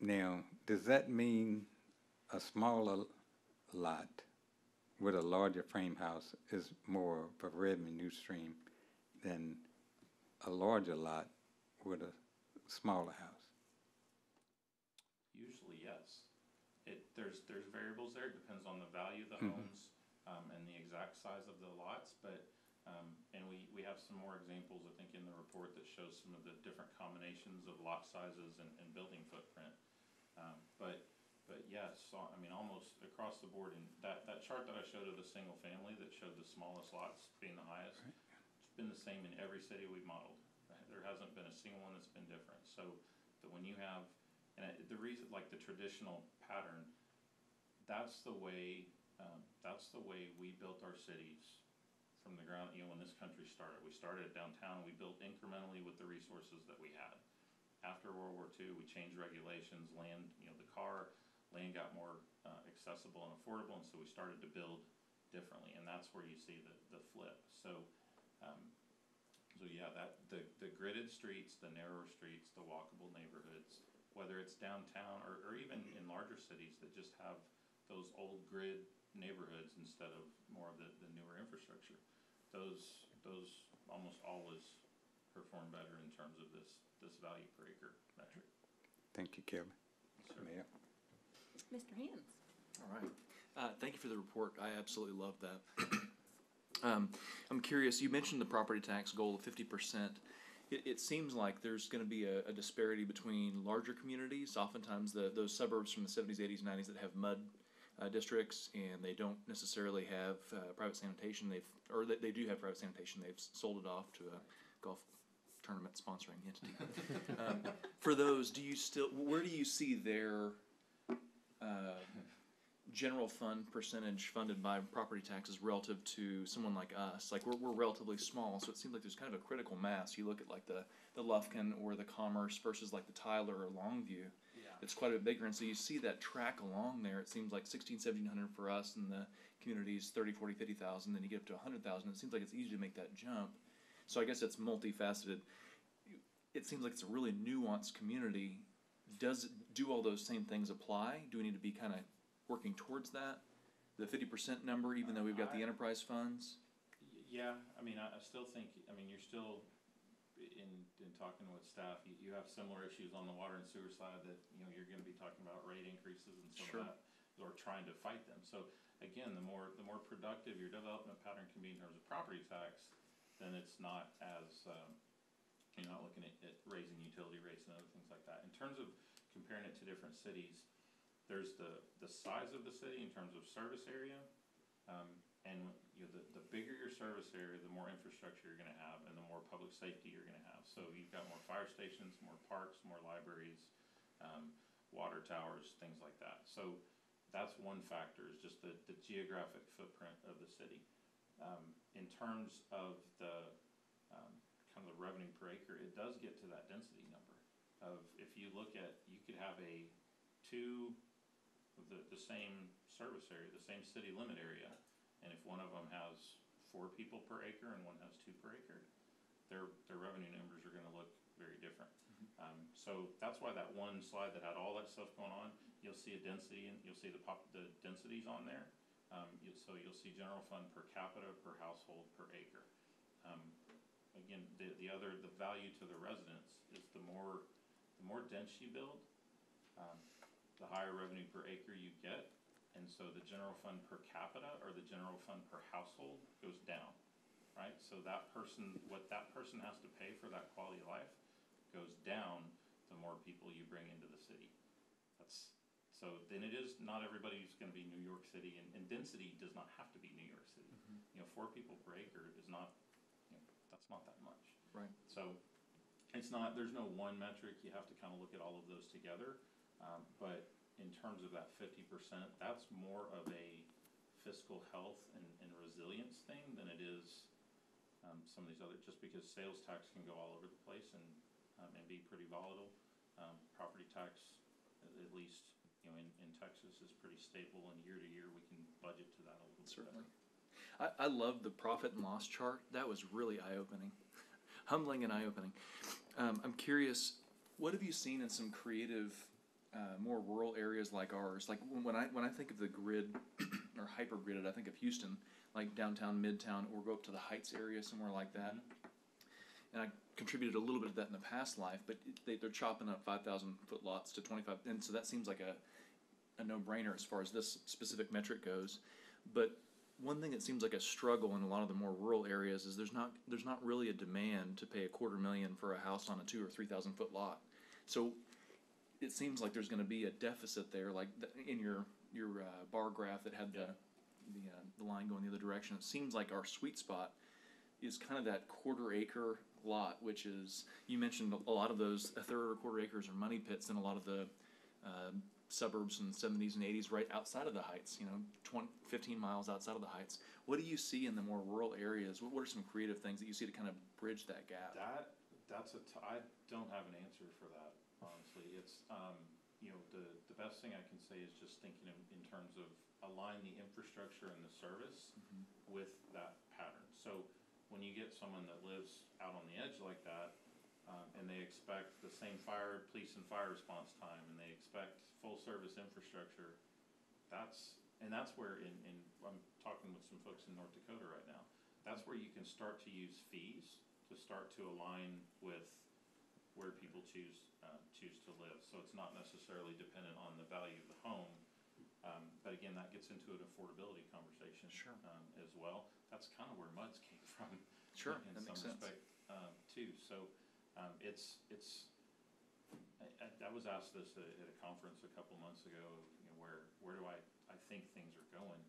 Now, does that mean a smaller lot with a larger frame house is more of a revenue stream than a larger lot with a smaller house? Usually, yes. There's variables there. It depends on the value of the homes and the exact size of the lots. But and we have some more examples, I think, in the report that shows some of the different combinations of lot sizes and building footprint. But yes, I mean, almost across the board. And that chart that I showed of the single family that showed the smallest lots being the highest, it's been the same in every city we've modeled. There hasn't been a single one that's been different. So that when you have, and the reason, like the traditional pattern, that's the way we built our cities from the ground. You know, when this country started, we started downtown. We built incrementally with the resources that we had. After World War II, we changed regulations. Land, land got more accessible and affordable, and so we started to build differently. And that's where you see the flip. So yeah, the gridded streets, the narrower streets, the walkable neighborhoods, whether it's downtown or even in larger cities that just have those old grid neighborhoods instead of more of the newer infrastructure, those almost always perform better in terms of this value per acre metric. Thank you, Kevin. Sure. Mayor? Mr. Hens? All right. Thank you for the report. I absolutely love that. I'm curious, you mentioned the property tax goal of 50%. It seems like there's going to be a disparity between larger communities, oftentimes those suburbs from the 70s, 80s, 90s that have mud districts, and they don't necessarily have private sanitation. They do have private sanitation. They've sold it off to a golf tournament sponsoring entity. For those, where do you see their general fund percentage funded by property taxes relative to someone like us? Like we're relatively small, so it seems like there's kind of a critical mass. You look at like the Lufkin or the Commerce versus like the Tyler or Longview. It's quite a bit bigger, and so you see that track along there. It seems like 1,700 for us, and the communities 30, 40, 50,000. Then you get up to 100,000. It seems like it's easy to make that jump. So I guess it's multifaceted. It seems like it's a really nuanced community. Do all those same things apply? Do we need to be kind of working towards that, the 50% number, even though we've got the enterprise funds? Yeah, I mean, I still think, I mean, you're still, in talking with staff, you have similar issues on the water and sewer side that, you're gonna be talking about rate increases and some Sure. of that, or trying to fight them. So again, the more productive your development pattern can be in terms of property tax, then it's not as, you're not looking at raising utility rates and other things like that. In terms of comparing it to different cities, there's the size of the city in terms of service area, and the bigger your service area, the more infrastructure you're gonna have, and the more public safety you're gonna have. So you've got more fire stations, more parks, more libraries, water towers, things like that. So that's one factor, is just the geographic footprint of the city. In terms of the kind of the revenue per acre, it does get to that density number of, if you look at, you could have the same service area, the same city limit area, and if one of them has 4 people per acre and one has 2 per acre, their revenue numbers are going to look very different. So that's why that one slide that had all that stuff going on, you'll see a density, and you'll see the densities on there. So you'll see general fund per capita, per household, per acre. Again, the value to the residents is the more dense you build, the higher revenue per acre you get, and so the general fund per capita or the general fund per household goes down, right? So what that person has to pay for that quality of life goes down the more people you bring into the city. So then it is, not everybody's gonna be New York City, and density does not have to be New York City. 4 people per acre is not, that's not that much. Right. So there's no one metric, you have to kind of look at all of those together. But in terms of that 50%, that's more of a fiscal health and resilience thing than it is some of these other, just because sales tax can go all over the place and be pretty volatile. Property tax, at least in Texas, is pretty stable, and year to year we can budget to that a little bit Certainly. better. I love the profit and loss chart. That was really eye-opening, humbling and eye-opening. I'm curious, what have you seen in some creative, more rural areas like ours? Like when I think of the grid or hyper-gridded, I think of Houston, like downtown, midtown, or go up to the Heights area, somewhere like that. And I contributed a little bit of that in the past life, but they're chopping up 5,000-foot lots to 25, and so that seems like a no-brainer as far as this specific metric goes. But one thing that seems like a struggle in a lot of the more rural areas is there's not really a demand to pay $250,000 for a house on a 2,000 or 3,000-foot lot. So it seems like there's going to be a deficit there, like in your bar graph that had the line going the other direction. It seems like our sweet spot is kind of that 1/4 acre lot, which is, you mentioned a lot of those, 1/3 or 1/4 acres are money pits in a lot of the suburbs in the 70s and 80s right outside of the Heights, 15 miles outside of the Heights. What do you see in the more rural areas? What are some creative things that you see to kind of bridge that gap? I don't have an answer for that, honestly. It's, the best thing I can say is just thinking in terms of align the infrastructure and the service with that pattern. So when you get someone that lives out on the edge like that, and they expect the same police and fire response time, and they expect full service infrastructure, that's where I'm talking with some folks in North Dakota right now. That's where you can start to use fees to to start to align with where people choose to live. So it's not necessarily dependent on the value of the home. But again, that gets into an affordability conversation. Sure. As well. That's kind of where MUDs came from. Sure, In that some makes sense. respect, too. So, I was asked this at a conference a couple months ago, where do I think things are going?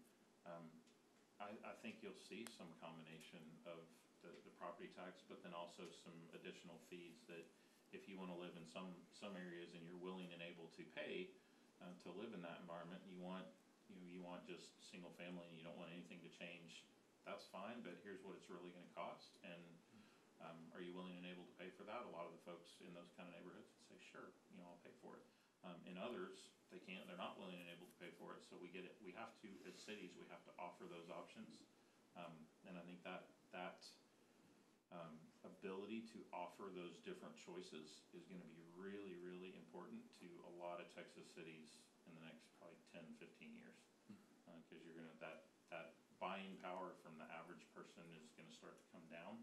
I think you'll see some combination of the property tax, but then also some additional fees that if you want to live in some areas and you're willing and able to pay to live in that environment, you want just single family and you don't want anything to change, that's fine, but here's what it's really going to cost. And are you willing and able to pay for that? A lot of the folks in those kind of neighborhoods would say, sure, I'll pay for it. In others, they can't, they're not willing and able to pay for it. So we have to, as cities, we have to offer those options. And I think that ability to offer those different choices is going to be really, really important to a lot of Texas cities in the next probably 10, 15 years. Because you're going to, that buying power from the average person is going to start to come down.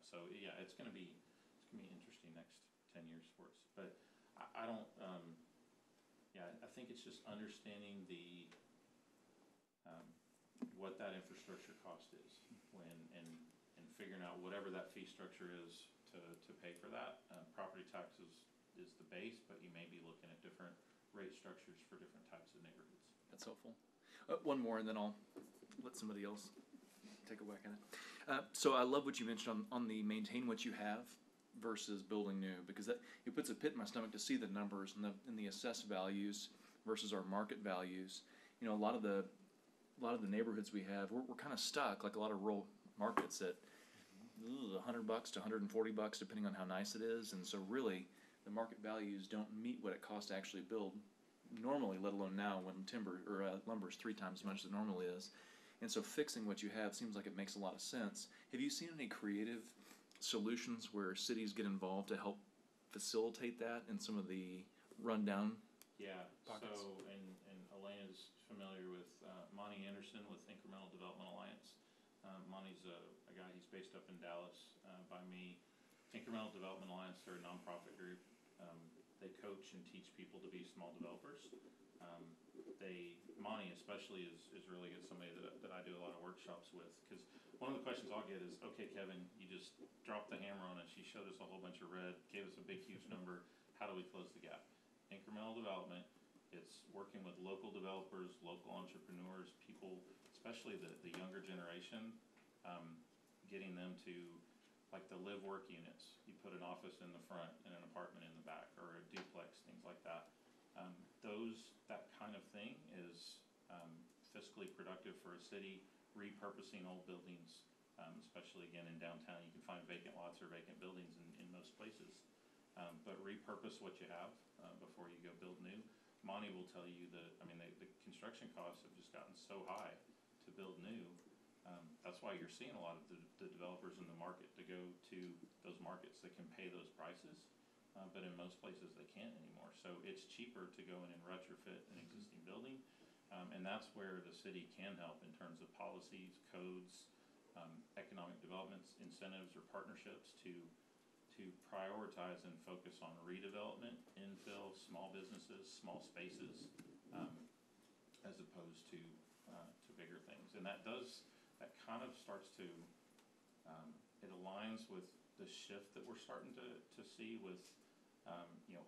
So yeah, it's going to be interesting next 10 years for us. But I don't, I think it's just understanding what that infrastructure cost is and figuring out whatever that fee structure is to pay for that. Property taxes is the base, but you may be looking at different rate structures for different types of neighborhoods. That's helpful. One more, and then I'll let somebody else take a whack at it. So I love what you mentioned on the maintain what you have versus building new, because it puts a pit in my stomach to see the numbers and the assessed values versus our market values. A lot of the neighborhoods we have, we're kind of stuck, like a lot of rural markets, at $100 to $140, depending on how nice it is. And so really, the market values don't meet what it costs to actually build normally, let alone now when lumber is 3 times as much as it normally is. And so fixing what you have seems like it makes a lot of sense. Have you seen any creative solutions where cities get involved to help facilitate that in some of the rundown pockets? So, and Elena's familiar with Monty Anderson with Incremental Development Alliance. Monty's a guy, he's based up in Dallas by me. Incremental Development Alliance, they're a nonprofit group. They coach and teach people to be small developers. Monty especially is really good, somebody that I do a lot of workshops with, because one of the questions I'll get is, okay, Kevin, you just dropped the hammer on us, you showed us a whole bunch of red, gave us a big, huge number, how do we close the gap? Incremental development, it's working with local developers, local entrepreneurs, people, especially the younger generation, getting them to, like the live-work units. You put an office in the front and an apartment in the back, or a duplex, things like that. That kind of thing is fiscally productive for a city. Repurposing old buildings, especially again in downtown, you can find vacant lots or vacant buildings in most places. But repurpose what you have before you go build new. Monty will tell you that, the construction costs have just gotten so high to build new. That's why you're seeing a lot of the developers in the market to go to those markets that can pay those prices. But in most places they can't anymore. So it's cheaper to go in and retrofit an existing building. And that's where the city can help in terms of policies, codes, economic developments, incentives, or partnerships to prioritize and focus on redevelopment, infill, small businesses, small spaces, as opposed to bigger things. And that kind of starts to, it aligns with the shift that we're starting to see with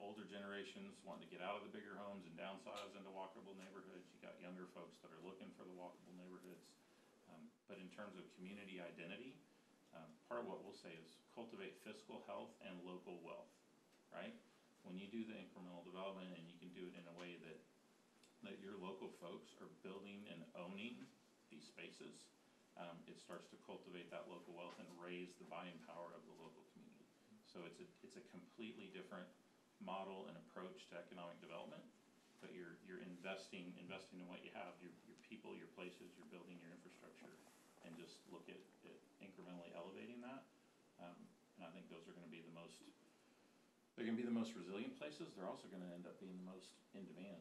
older generations wanting to get out of the bigger homes and downsize into walkable neighborhoods. You got younger folks that are looking for the walkable neighborhoods. But in terms of community identity, part of what we'll say is cultivate fiscal health and local wealth, right? When you do the incremental development and you can do it in a way that your local folks are building and owning these spaces, it starts to cultivate that local wealth and raise the buying power of the local community. So it's a completely different model and approach to economic development, but you're investing in what you have, your people, your places, your building, your infrastructure, and just look at incrementally elevating that. And I think those are going to be the most resilient places. They're also going to end up being the most in demand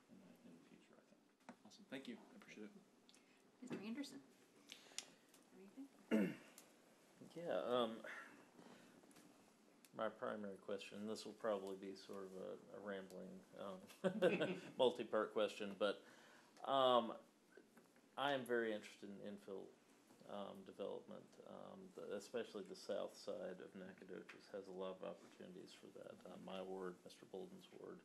in the future, I think. Awesome. Thank you. I appreciate it. Mr. Anderson? Anything? Yeah, my primary question, this will probably be sort of a rambling, multi-part question, but, I am very interested in infill, development. Especially the south side of Nacogdoches has a lot of opportunities for that. My ward, Mr. Bolden's ward,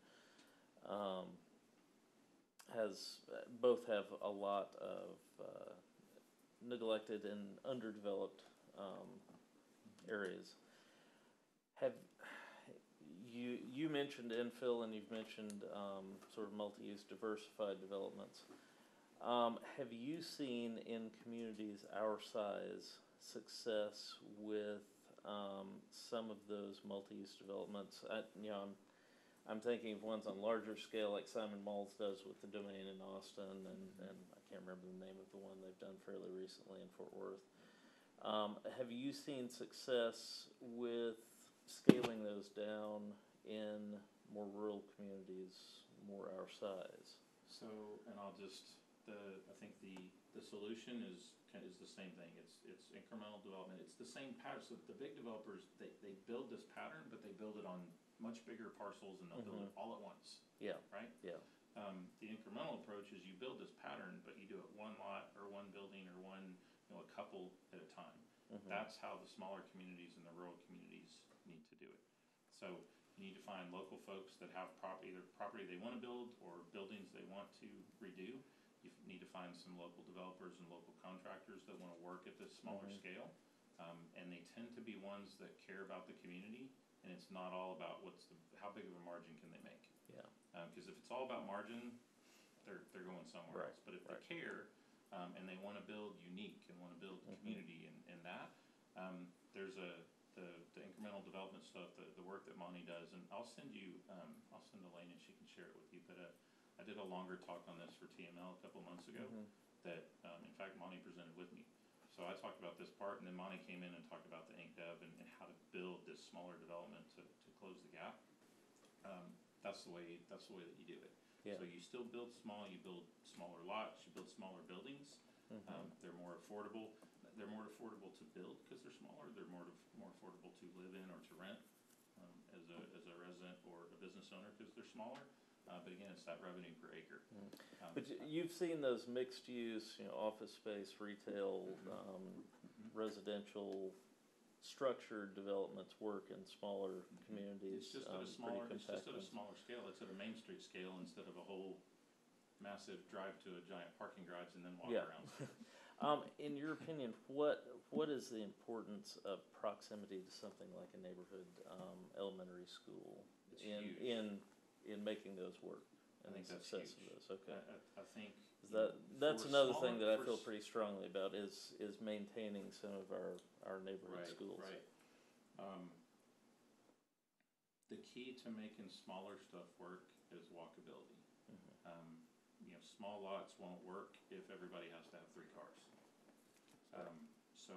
both have a lot of, neglected and underdeveloped, areas. Have, you mentioned infill and you've mentioned, sort of multi-use diversified developments. Have you seen in communities our size success with, some of those multi-use developments? I'm thinking of ones on larger scale like Simon Malls does with the Domain in Austin, and I can't remember the name of the one they've done fairly recently in Fort Worth. Have you seen success with scaling those down in more rural communities, more our size? So, and I'll just, I think the solution is the same thing. It's incremental development. It's the same pattern. So the big developers, they build this pattern, but they build it on much bigger parcels and they'll build it all at once, Yeah, right? yeah. The incremental approach is you build this pattern, but you do it one lot or one building or one, a couple at a time. That's how the smaller communities and the rural communities need to do it. So you need to find local folks that have property, either property they want to build or buildings they want to redo. You need to find some local developers and local contractors that want to work at this smaller scale. And they tend to be ones that care about the community, and it's not all about how big of a margin can they make. Yeah. Because if it's all about margin, they're going somewhere else. But if they care, and they want to build unique and want to build community and that, there's the incremental development stuff, the work that Monty does, and I'll send Elaine and she can share it with you. But I did a longer talk on this for TML a couple months ago that, in fact, Monty presented with me. So I talked about this part, and then Monty came in and talked about the InkDev and how to build this smaller development to close the gap. That's the way that you do it. Yeah. So you still build small, you build smaller lots, you build smaller buildings. They're more affordable. They're more affordable to build because they're smaller. They're more affordable to live in or to rent as a resident or a business owner because they're smaller. But again, it's that revenue per acre. But you've seen those mixed use, office space, retail, residential, structured developments work in smaller communities. It's just at a smaller scale. It's at a Main Street scale instead of a whole massive drive to a giant parking garage and then walk around. In your opinion, what is the importance of proximity to something like a neighborhood elementary school It's huge. in making those work? I think that's success huge. of those. Okay. I think That's for another thing that I smaller- feel for pretty strongly about is maintaining some of our neighborhood schools. Right. The key to making smaller stuff work is walkability. Small lots won't work if everybody has to have 3 cars. So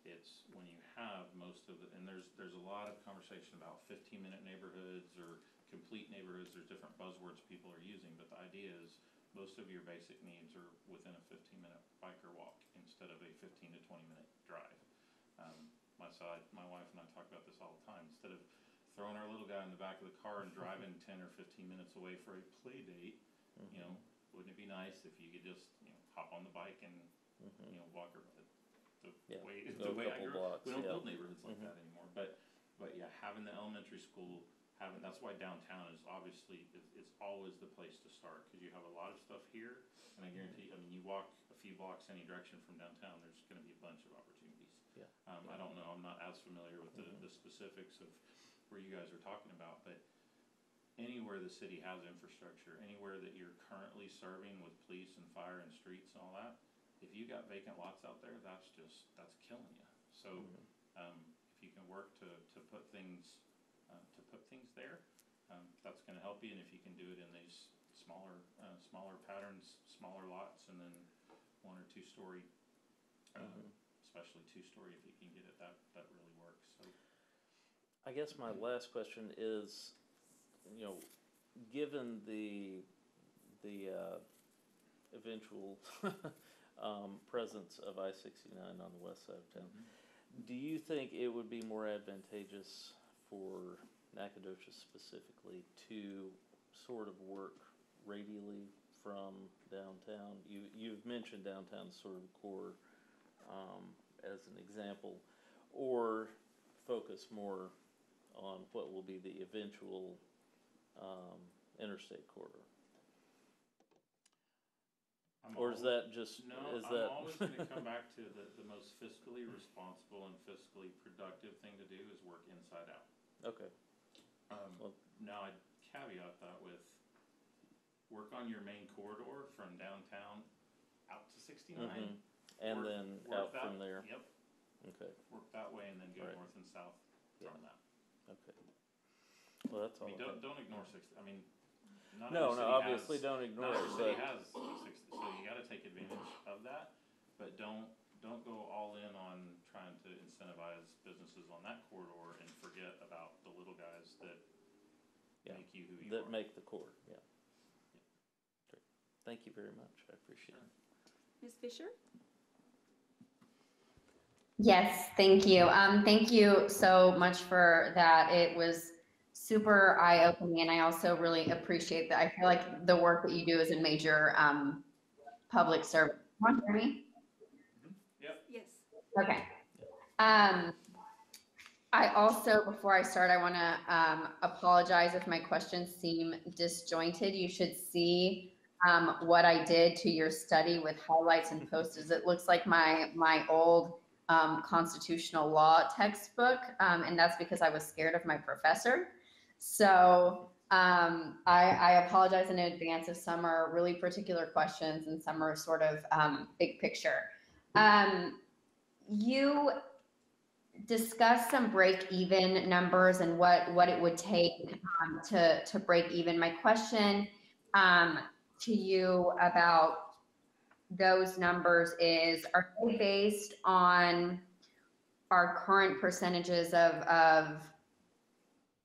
it's when you have most of and there's a lot of conversation about 15-minute neighborhoods or complete neighborhoods. There's different buzzwords people are using, but the idea is most of your basic needs are within a 15-minute bike or walk instead of a 15 to 20-minute drive. My wife and I talk about this all the time. Instead of throwing our little guy in the back of the car and driving 10 or 15 minutes away for a play date, wouldn't it be nice if you could just hop on the bike and walk around the way I grew up. We don't build neighborhoods like that anymore. But yeah, having the elementary school, that's why downtown is obviously it's always the place to start because you have a lot of stuff here, and I guarantee. I mean, you walk a few blocks any direction from downtown, there's going to be a bunch of opportunities. Yeah. I don't know. I'm not as familiar with the specifics of where you guys are talking about, but anywhere the city has infrastructure, anywhere that you're currently serving with police and fire and streets and all that, if you got vacant lots out there, that's killing you. So if you can work to put things there, that's going to help you. And if you can do it in these smaller patterns, smaller lots, and then 1 or 2 story, especially 2 story, if you can get it, that really works. So I guess my last question is, given the eventual presence of I-69 on the west side of town. Do you think it would be more advantageous for Nacogdoches specifically to sort of work radially from downtown? You've mentioned downtown sort of core as an example, or focus more on what will be the eventual interstate corridor? Or is that just, No, is I'm that? always gonna come back to the most fiscally responsible and fiscally productive thing to do is work inside out. Okay, Well- Now I'd caveat that with work on your main corridor from downtown out to 69. and Work- then work out that- from there, Yep, okay, work that way and then go Right. north and south Yeah. from that. okay. Well, that's I all. mean, don't ignore 60, I mean, not No, every no, city obviously has, don't ignore not it, every city but, has 60, so you gotta take advantage of that, but don't go all in on trying to incentivize businesses on that corridor and forget about the little guys that Yeah, make you who you are. that make the core, yeah. Great. Thank you very much, I appreciate it. Ms. Fisher? Yes, thank you. Thank you so much for that. It was super eye-opening, and I also really appreciate that. I feel like the work that you do is a major public service. Can you hear me? Yep. Yes. Okay. I also, before I start, I want to apologize if my questions seem disjointed. You should see what I did to your study with highlights and posters. It looks like my old constitutional law textbook, and that's because I was scared of my professor. So I apologize in advance if some are really particular questions and some are sort of big picture. You discussed some break-even numbers and what it would take to break even. My question to you about those numbers is, are they based on our current percentages of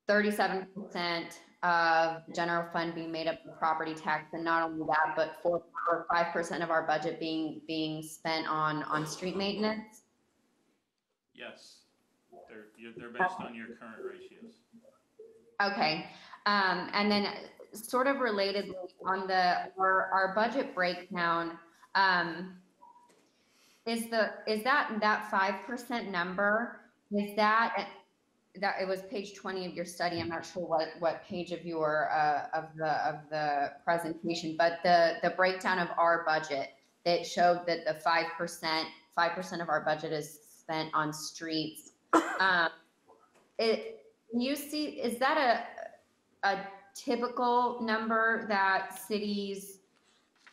37% of general fund being made up of property tax, and not only that, but 4 or 5% of our budget being spent on street maintenance? Yes, they're based on your current ratios. Okay, and then sort of relatedly on our budget breakdown, is that 5% number, is that it was page 20 of your study? I'm not sure what page of your of the presentation, but the breakdown of our budget that showed that the 5% of our budget is spent on streets. You see, is that a typical number that cities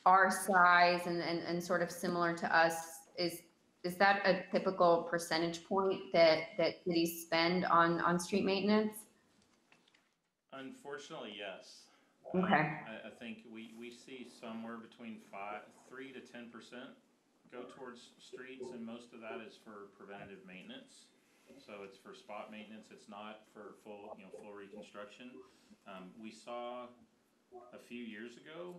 our size and sort of similar to us, is that a typical percentage point that cities spend on street maintenance? Unfortunately, yes. Okay. I think we see somewhere between 3 to 10% go towards streets, and most of that is for preventative maintenance. So it's for spot maintenance. It's not for full reconstruction. We saw a few years ago,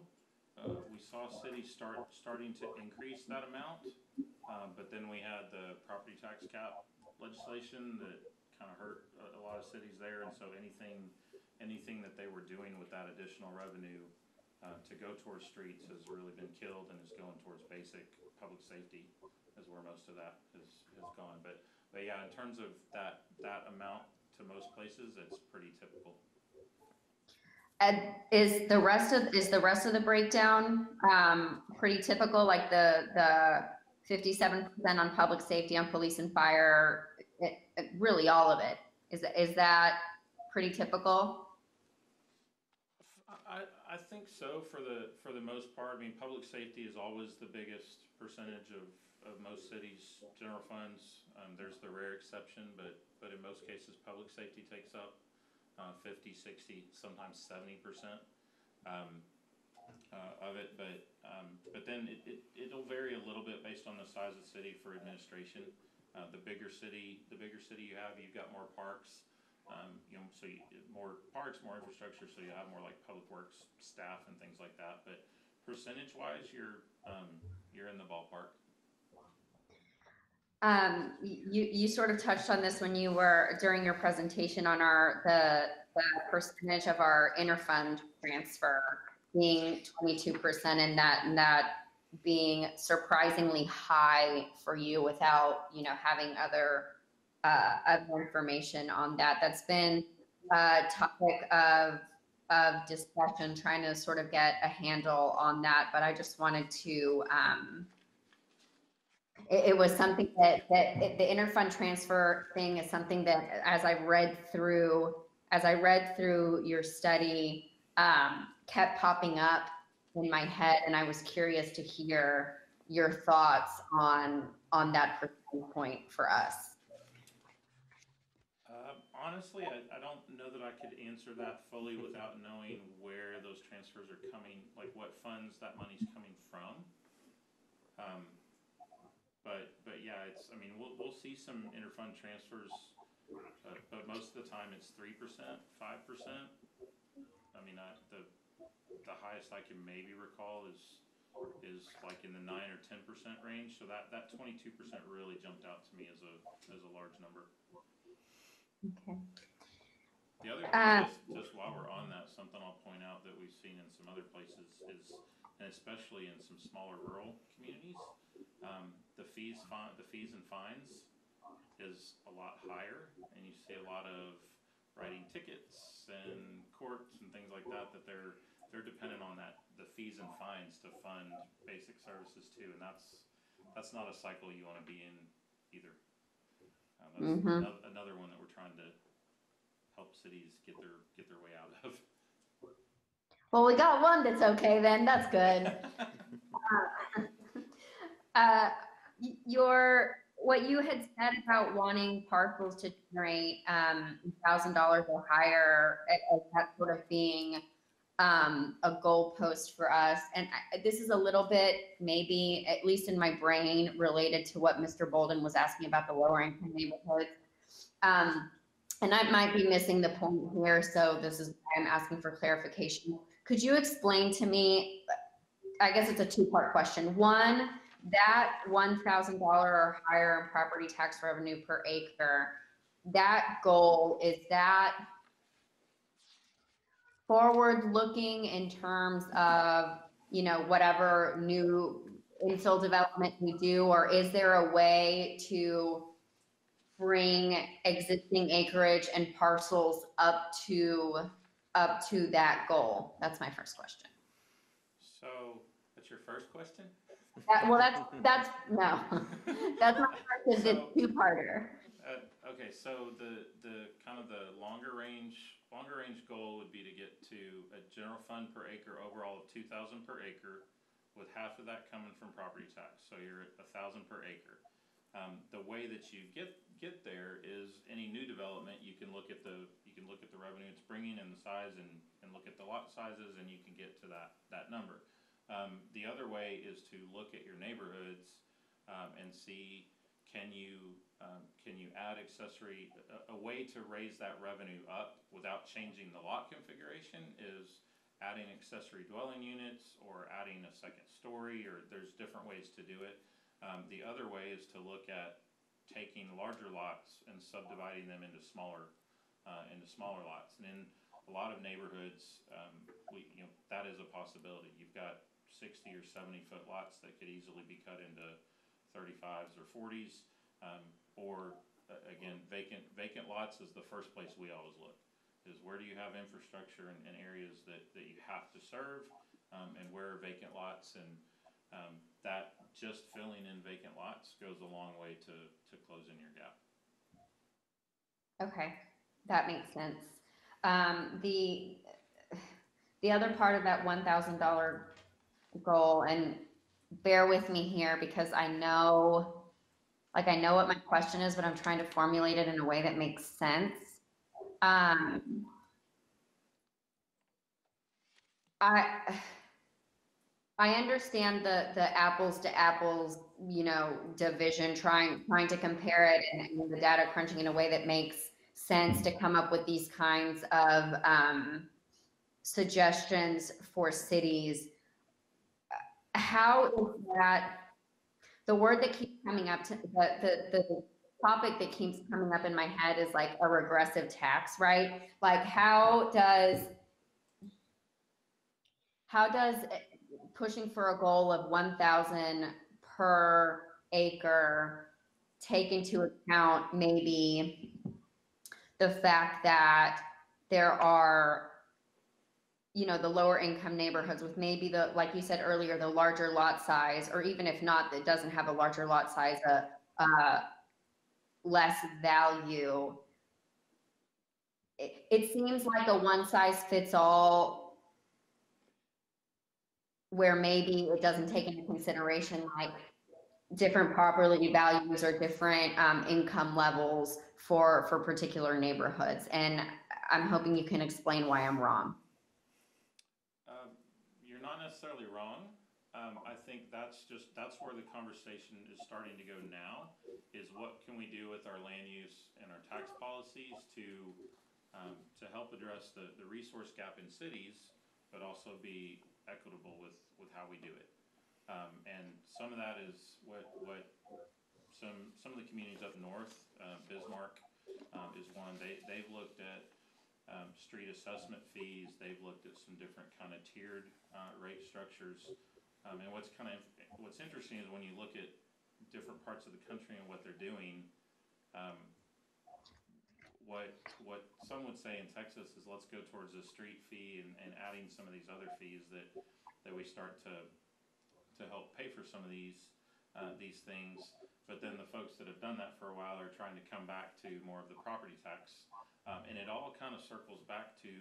we saw cities starting to increase that amount, but then we had the property tax cap legislation that kind of hurt a lot of cities there, and so anything that they were doing with that additional revenue to go towards streets has really been killed and is going towards basic public safety, is where most of that has gone. But yeah, in terms of that amount to most places, it's pretty typical. And is the rest of the breakdown pretty typical, like the 57% on public safety, on police and fire, really all of it? Is that pretty typical? I think so for the most part. I mean, public safety is always the biggest percentage of most cities' general funds. There's the rare exception, but in most cases, public safety takes up 50, 60, sometimes 70% of it. But then it'll vary a little bit based on the size of the city for administration. The bigger city you have, you've got more parks. So more parks, more infrastructure, so you have more like public works staff and things like that. But percentage-wise, you're you're in the ballpark. You sort of touched on this when you were during your presentation on the percentage of our interfund transfer being 22% and that being surprisingly high for you without, having other information on that. That's been a topic of discussion, trying to sort of get a handle on that. But I just wanted to, it was something that the interfund transfer thing is something that as I read through your study, kept popping up in my head, and I was curious to hear your thoughts on that percentage point for us. Honestly, I don't know that I could answer that fully without knowing where those transfers are coming, like what funds that money's coming from. But yeah, we'll see some interfund transfers, but most of the time it's 3%, 5%. The highest I can maybe recall is like in the 9 or 10% range. So that 22% really jumped out to me as a large number. Okay. The other thing, just while we're on that, something I'll point out that we've seen in some other places is, and especially in some smaller rural communities, the fees and fines is a lot higher, and you see a lot of writing tickets and courts and things like that they're dependent on the fees and fines to fund basic services too, and that's not a cycle you want to be in either. That's another one that we're trying to help cities get their way out of. Well, we got one that's okay then. That's good. What you had said about wanting parcels to generate $1,000 or higher, as that sort of being a goalpost for us. And this is a little bit, maybe, at least in my brain, related to what Mr. Bolden was asking about the lower income neighborhoods. And I might be missing the point here, so this is why I'm asking for clarification. Could you explain to me, I guess it's a two-part question. One, that $1,000 or higher in property tax revenue per acre, that goal, is that forward-looking in terms of, whatever new infill development we do, or is there a way to bring existing acreage and parcels up to that goal? That's my first question. So that's your first question? Well, that's no. That's my first. It's two-parter. Okay, so the kind of the longer range goal would be to get to a general fund per acre overall of 2,000 per acre, with half of that coming from property tax. So you're at 1,000 per acre. The way that you get there is any new development. You can look at the revenue it's bringing and the size, and look at the lot sizes, and you can get to that number. The other way is to look at your neighborhoods and see, can you add accessory? A way to raise that revenue up without changing the lot configuration is adding accessory dwelling units or adding a second story, or there's different ways to do it. The other way is to look at taking larger lots and subdividing them into smaller lots. And in a lot of neighborhoods, that is a possibility. You've got 60 or 70 foot lots that could easily be cut into 35s or 40s, or again, vacant lots is the first place we always look. Is where do you have infrastructure in areas that you have to serve, and where are vacant lots, and that just filling in vacant lots goes a long way to closing your gap. Okay, that makes sense. The other part of that $1,000 goal, and bear with me here because I know what my question is, but I'm trying to formulate it in a way that makes sense. I understand the apples to apples, division, trying to compare it and the data crunching in a way that makes sense to come up with these kinds of suggestions for cities. How is that the word that keeps coming up to the topic that keeps coming up in my head is like a regressive tax, right? Like how does pushing for a goal of 1,000 per acre take into account maybe the fact that there are, you know, the lower income neighborhoods with maybe the, like you said earlier, the larger lot size, or even if not, it doesn't have a larger lot size, less value. It seems like a one size fits all, where maybe it doesn't take into consideration like different property values or different income levels for particular neighborhoods. And I'm hoping you can explain why I'm wrong. You're not necessarily wrong. I think that's where the conversation is starting to go now, is what can we do with our land use and our tax policies to help address the resource gap in cities, but also be equitable with how we do it. And some of that is what some of the communities up north, Bismarck is one. They've looked at street assessment fees. They've looked at some different kind of tiered rate structures. And what's interesting is when you look at different parts of the country and what they're doing, what some would say in Texas is let's go towards a street fee and adding some of these other fees that we start to help pay for some of these things. But then the folks that have done that for a while are trying to come back to more of the property tax. And it all kind of circles back to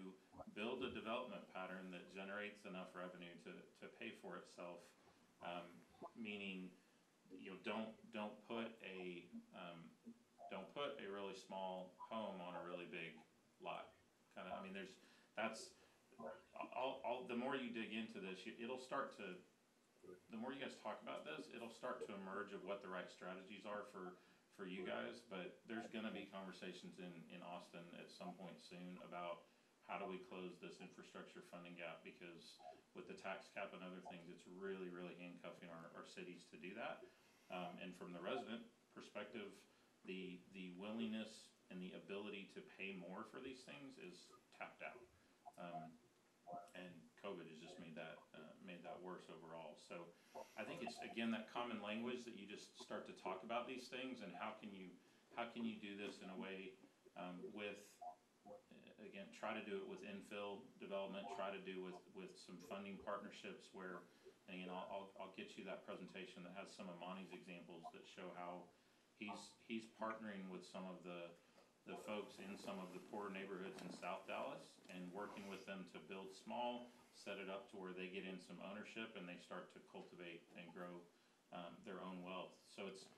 build a development pattern that generates enough revenue to pay for itself. Meaning, you know, don't put a really small home on a really big lot. Kind of, I mean, the more you dig into this, the more you guys talk about this, it'll start to emerge of what the right strategies are for you guys. But there's going to be conversations in Austin at some point soon about how do we close this infrastructure funding gap, because with the tax cap and other things, it's really, really handcuffing our cities to do that. And from the resident perspective, the willingness and the ability to pay more for these things is tapped out. And COVID has just made that worse overall. So I think it's, again, that common language that you just start to talk about these things, and how can you do this in a way with, again, try to do it with infill development, try to do with some funding partnerships where, and again, I'll get you that presentation that has some of Monty's examples that show how he's partnering with some of the folks in some of the poor neighborhoods in South Dallas and working with them to build small, set it up to where they get in some ownership and they start to cultivate and grow their own wealth. So it's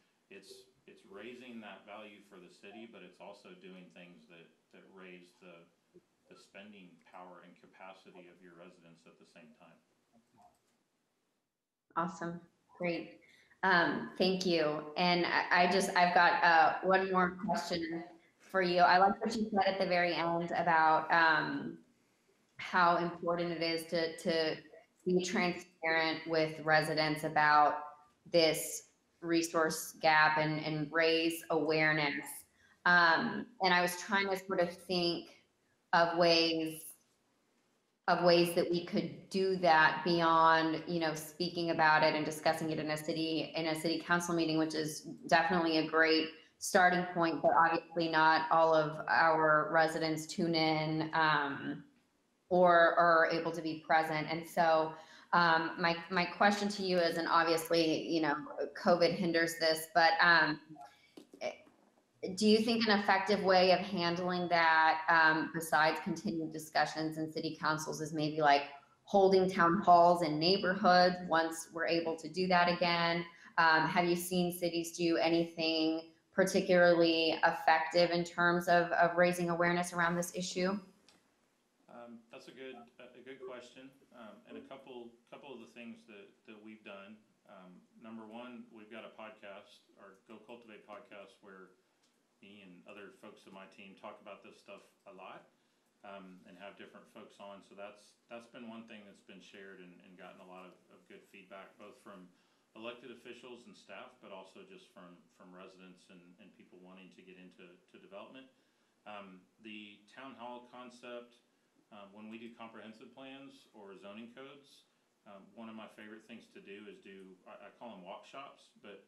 raising that value for the city, but it's also doing things that raise the spending power and capacity of your residents at the same time. Awesome. Great. Thank you. And I've got one more question for you. I like what you said at the very end about how important it is to be transparent with residents about this resource gap and raise awareness. And I was trying to sort of think of ways that we could do that beyond, you know, speaking about it and discussing it in a city council meeting, which is definitely a great starting point, but obviously not all of our residents tune in or are able to be present. And so my question to you is, and obviously, you know, COVID hinders this, but do you think an effective way of handling that, besides continued discussions in city councils, is maybe like holding town halls in neighborhoods once we're able to do that again? Have you seen cities do anything particularly effective in terms of raising awareness around this issue? That's a good question, and a couple of the things that we've done. Number one, we've got a podcast, our Go Cultivate podcast, where me and other folks on my team talk about this stuff a lot, and have different folks on. So that's been one thing that's been shared and gotten a lot of good feedback, both from elected officials and staff, but also just from residents and people wanting to get into development. The town hall concept, when we do comprehensive plans or zoning codes, one of my favorite things to do is I call them walk shops, but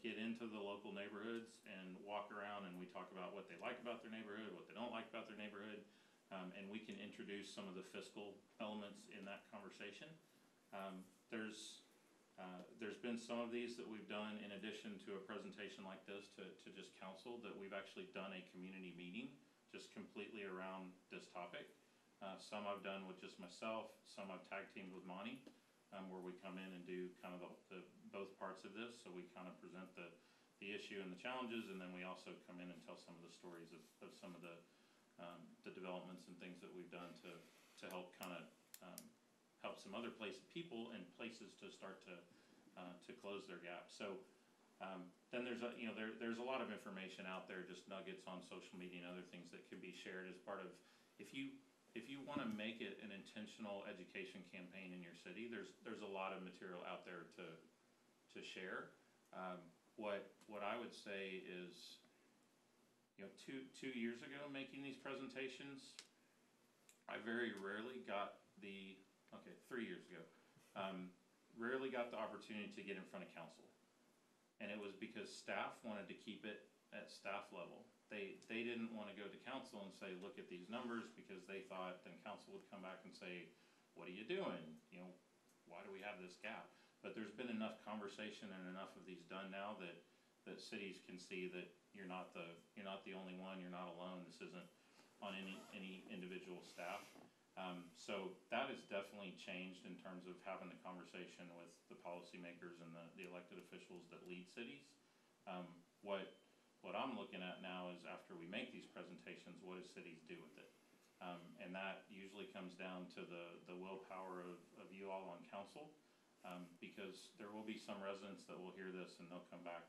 get into the local neighborhoods and walk around, and we talk about what they like about their neighborhood, what they don't like about their neighborhood, and we can introduce some of the fiscal elements in that conversation. There's been some of these that we've done in addition to a presentation like this to just council, that we've actually done a community meeting just completely around this topic. Some I've done with just myself, some I've tag teamed with Monty, where we come in and do kind of the both parts of this. So we kind of present the issue and the challenges, and then we also come in and tell some of the stories of some of the developments and things that we've done to help kind of help some other people and places to start to close their gap. So then there's a lot of information out there, just nuggets on social media and other things that could be shared as part of, if you want to make it an intentional education campaign in your city, there's a lot of material out there to share. What I would say is, 2 years ago, making these presentations, I very rarely got 3 years ago, rarely got the opportunity to get in front of council. And it was because staff wanted to keep it at staff level. They didn't want to go to council and say, look at these numbers, because they thought then council would come back and say, what are you doing? Why do we have this gap? But there's been enough conversation and enough of these done now that cities can see that you're not the only one, you're not alone. This isn't on any individual staff. So that has definitely changed in terms of having the conversation with the policymakers and the elected officials that lead cities. What I'm looking at now is, after we make these presentations, what do cities do with it? And that usually comes down to the willpower of you all on council, because there will be some residents that will hear this and they'll come back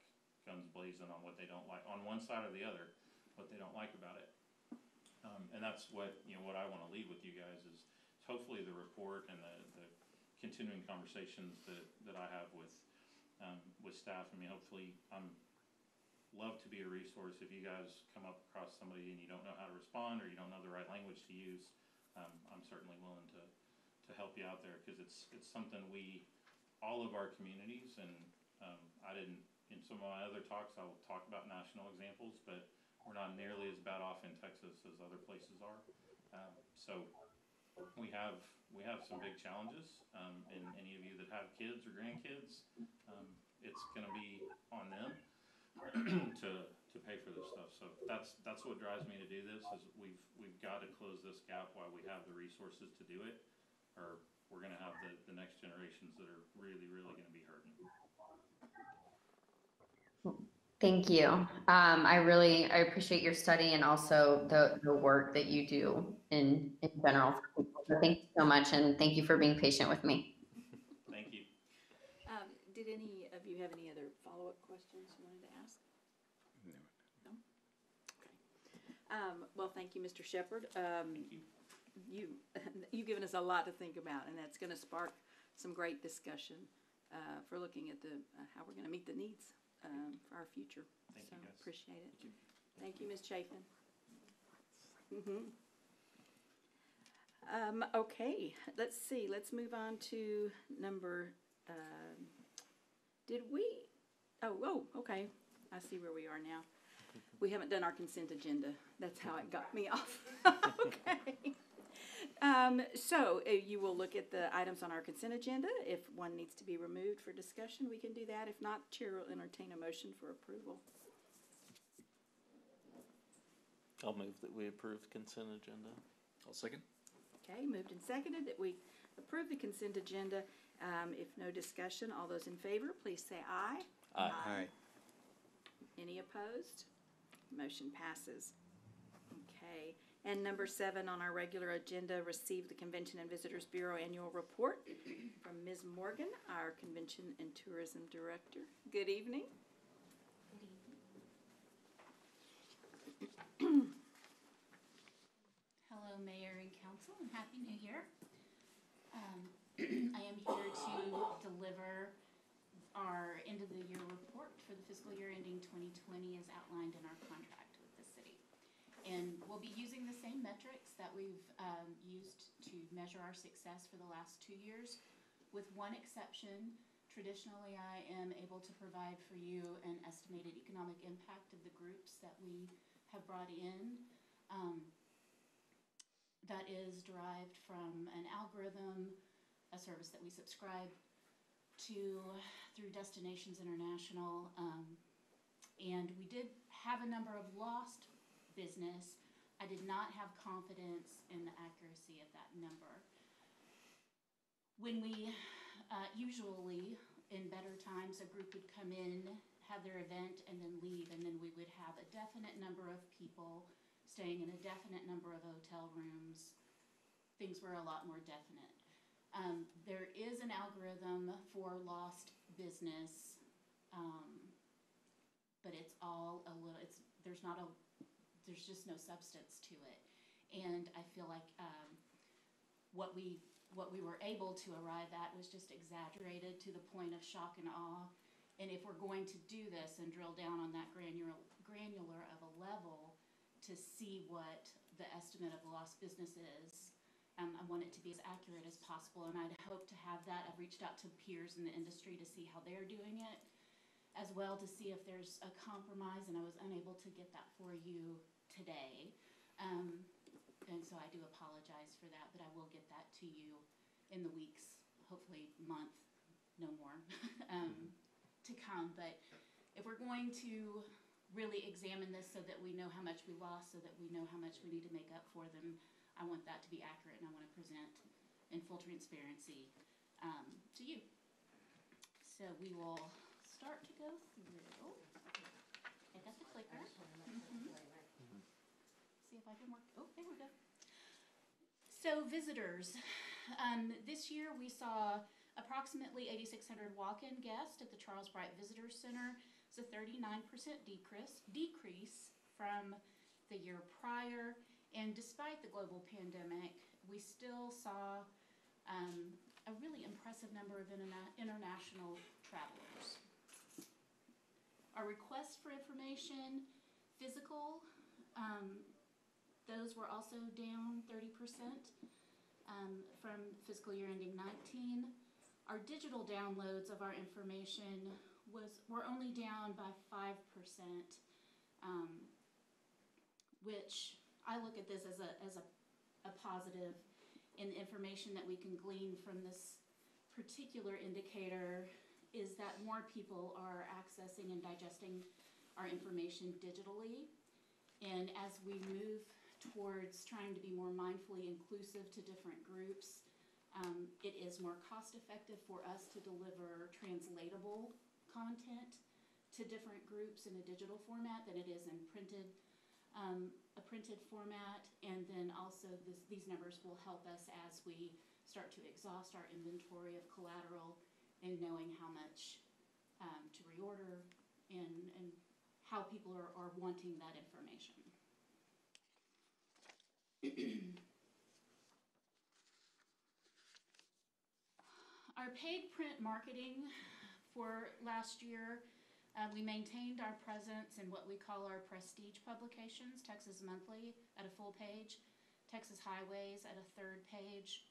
guns blazing on what they don't like, on one side or the other, what they don't like about it. And that's what I want to leave with you guys is hopefully the report and the continuing conversations that I have with staff. I mean, hopefully love to be a resource. If you guys come up across somebody and you don't know how to respond, or you don't know the right language to use, I'm certainly willing to help you out there, because it's something all of our communities, and in some of my other talks, I will talk about national examples, but we're not nearly as bad off in Texas as other places are. So we have some big challenges, and any of you that have kids or grandkids, it's going to be on them to pay for this stuff. So that's what drives me to do this, is we've got to close this gap while we have the resources to do it, or we're going to have the next generations that are really, really going to be hurting. Thank you. I appreciate your study and also the work that you do in general. So thank you so much, and thank you for being patient with me. Thank you. Did any of you have any other follow-up questions you wanted to ask? No? Okay. Well, thank you, Mr. Shepherd. Thank you. You've given us a lot to think about, and that's going to spark some great discussion for looking at how we're going to meet the needs for our future. Thank you, guys. Appreciate it. Thank you, Ms. Chapin. Okay, let's see. Let's move on to number. Okay. I see where we are now. We haven't done our consent agenda. That's how it got me off. Okay. So you will look at the items on our consent agenda. If one needs to be removed for discussion, we can do that. If not, Chair will entertain a motion for approval. I'll move that we approve the consent agenda. I'll second. Okay, moved and seconded that we approve the consent agenda. If no discussion, all those in favor, please say aye. Aye. Aye. Any opposed? Motion passes. Okay. And number 7 on our regular agenda, receive the Convention and Visitors Bureau Annual Report from Ms. Morgan, our Convention and Tourism Director. Good evening. Hello, Mayor and Council, and Happy New Year. I am here to deliver our end of the year report for the fiscal year ending 2020 is outlined in our contract with the city. And we'll be using the same metrics that we've used to measure our success for the last 2 years, with one exception. Traditionally, I am able to provide for you an estimated economic impact of the groups that we have brought in. That is derived from an algorithm, a service that we subscribe to through Destinations International. And we did have a number of lost business. I did not have confidence in the accuracy of that number. When we usually, in better times, a group would come in, have their event, and then leave, and then we would have a definite number of people staying in a definite number of hotel rooms. Things were a lot more definite. There is an algorithm for lost business, but it's all a little, there's just no substance to it. And I feel like what we were able to arrive at was just exaggerated to the point of shock and awe. And if we're going to do this and drill down on that granular of a level to see what the estimate of lost business is, I want it to be as accurate as possible, and I'd hope to have that. I've reached out to peers in the industry to see how they're doing it, as well to see if there's a compromise, and I was unable to get that for you today. And so I do apologize for that, but I will get that to you in the weeks, hopefully month, no more, to come. But if we're going to really examine this so that we know how much we lost, so that we know how much we need to make up for them, I want that to be accurate, and I want to present in full transparency to you. So we will start to go through. I got the clicker. See if I can work. Oh, there we go. So visitors. This year we saw approximately 8,600 walk-in guests at the Charles Bright Visitor Center. It's a 39% decrease from the year prior. And despite the global pandemic, we still saw a really impressive number of international travelers. Our requests for information, physical, those were also down 30% from fiscal year ending 19. Our digital downloads of our information were only down by 5%, which I look at this as a positive. And the information that we can glean from this particular indicator is that more people are accessing and digesting our information digitally. And as we move towards trying to be more mindfully inclusive to different groups, it is more cost effective for us to deliver translatable content to different groups in a digital format than it is in a printed format. And then also these numbers will help us as we start to exhaust our inventory of collateral and knowing how much to reorder and how people are wanting that information. Our paid print marketing for last year, we maintained our presence in what we call our prestige publications, Texas Monthly at a full page, Texas Highways at a third page,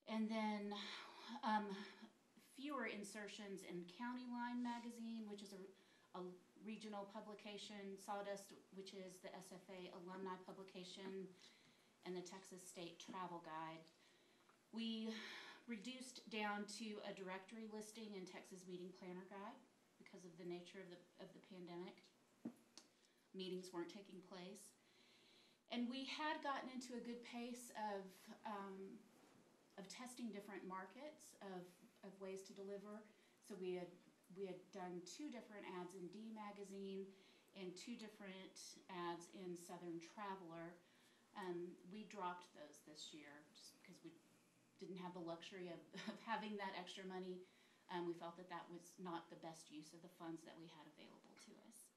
and then fewer insertions in County Line magazine, which is a regional publication, Sawdust, which is the SFA alumni publication, and the Texas State Travel Guide. We reduced down to a directory listing in Texas Meeting Planner Guide because of the nature of the pandemic. Meetings weren't taking place. And we had gotten into a good pace of testing different markets of ways to deliver. So we had done 2 different ads in D Magazine and 2 different ads in Southern Traveler. We dropped those this year just because we didn't have the luxury of having that extra money. We felt that was not the best use of the funds that we had available to us.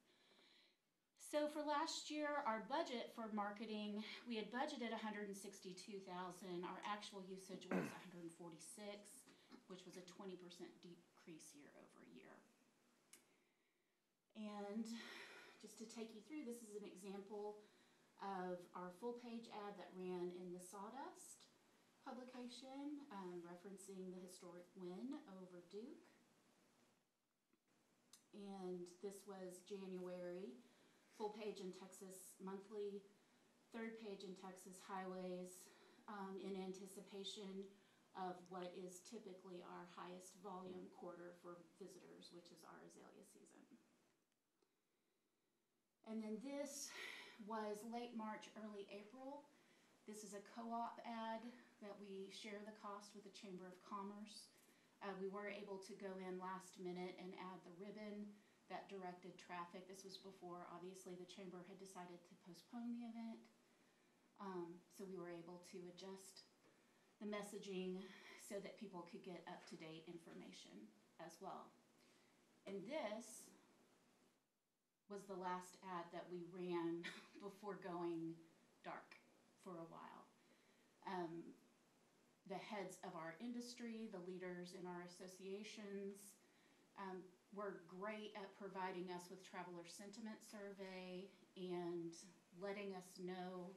So for last year, our budget for marketing, we had budgeted $162,000. Our actual usage was $146,000, which was a 20% decrease decrease year over year. And just to take you through, this is an example of our full-page ad that ran in the Sawdust publication, referencing the historic win over Duke. And this was January, full page in Texas Monthly, third page in Texas Highways, in anticipation of what is typically our highest volume quarter for visitors, which is our azalea season. And then this was late March, early April. This is a co-op ad that we share the cost with the Chamber of Commerce. We were able to go in last minute and add the ribbon that directed traffic. This was before, obviously, the Chamber had decided to postpone the event. So we were able to adjust the messaging so that people could get up-to-date information as well. And this was the last ad that we ran before going dark for a while. The heads of our industry, the leaders in our associations, were great at providing us with traveler sentiment survey and letting us know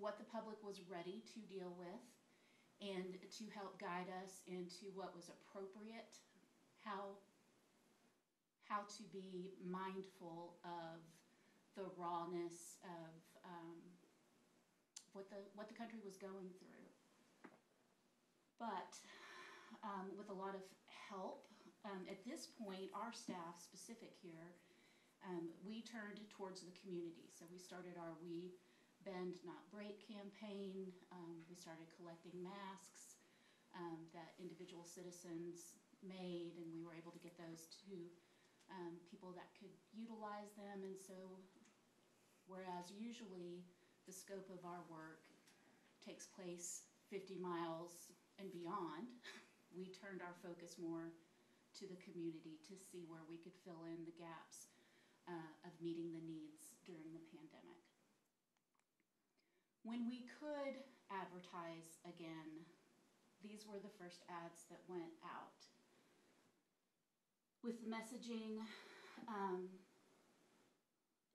what the public was ready to deal with and to help guide us into what was appropriate, how to be mindful of the rawness of what the country was going through. But with a lot of help, at this point, our staff, specific here, we turned towards the community. So we started our We Bend Not Break campaign. We started collecting masks that individual citizens made, and we were able to get those to people that could utilize them. And so, whereas usually the scope of our work takes place 50 miles and beyond, we turned our focus more to the community to see where we could fill in the gaps of meeting the needs during the pandemic. When we could advertise again, these were the first ads that went out. With the messaging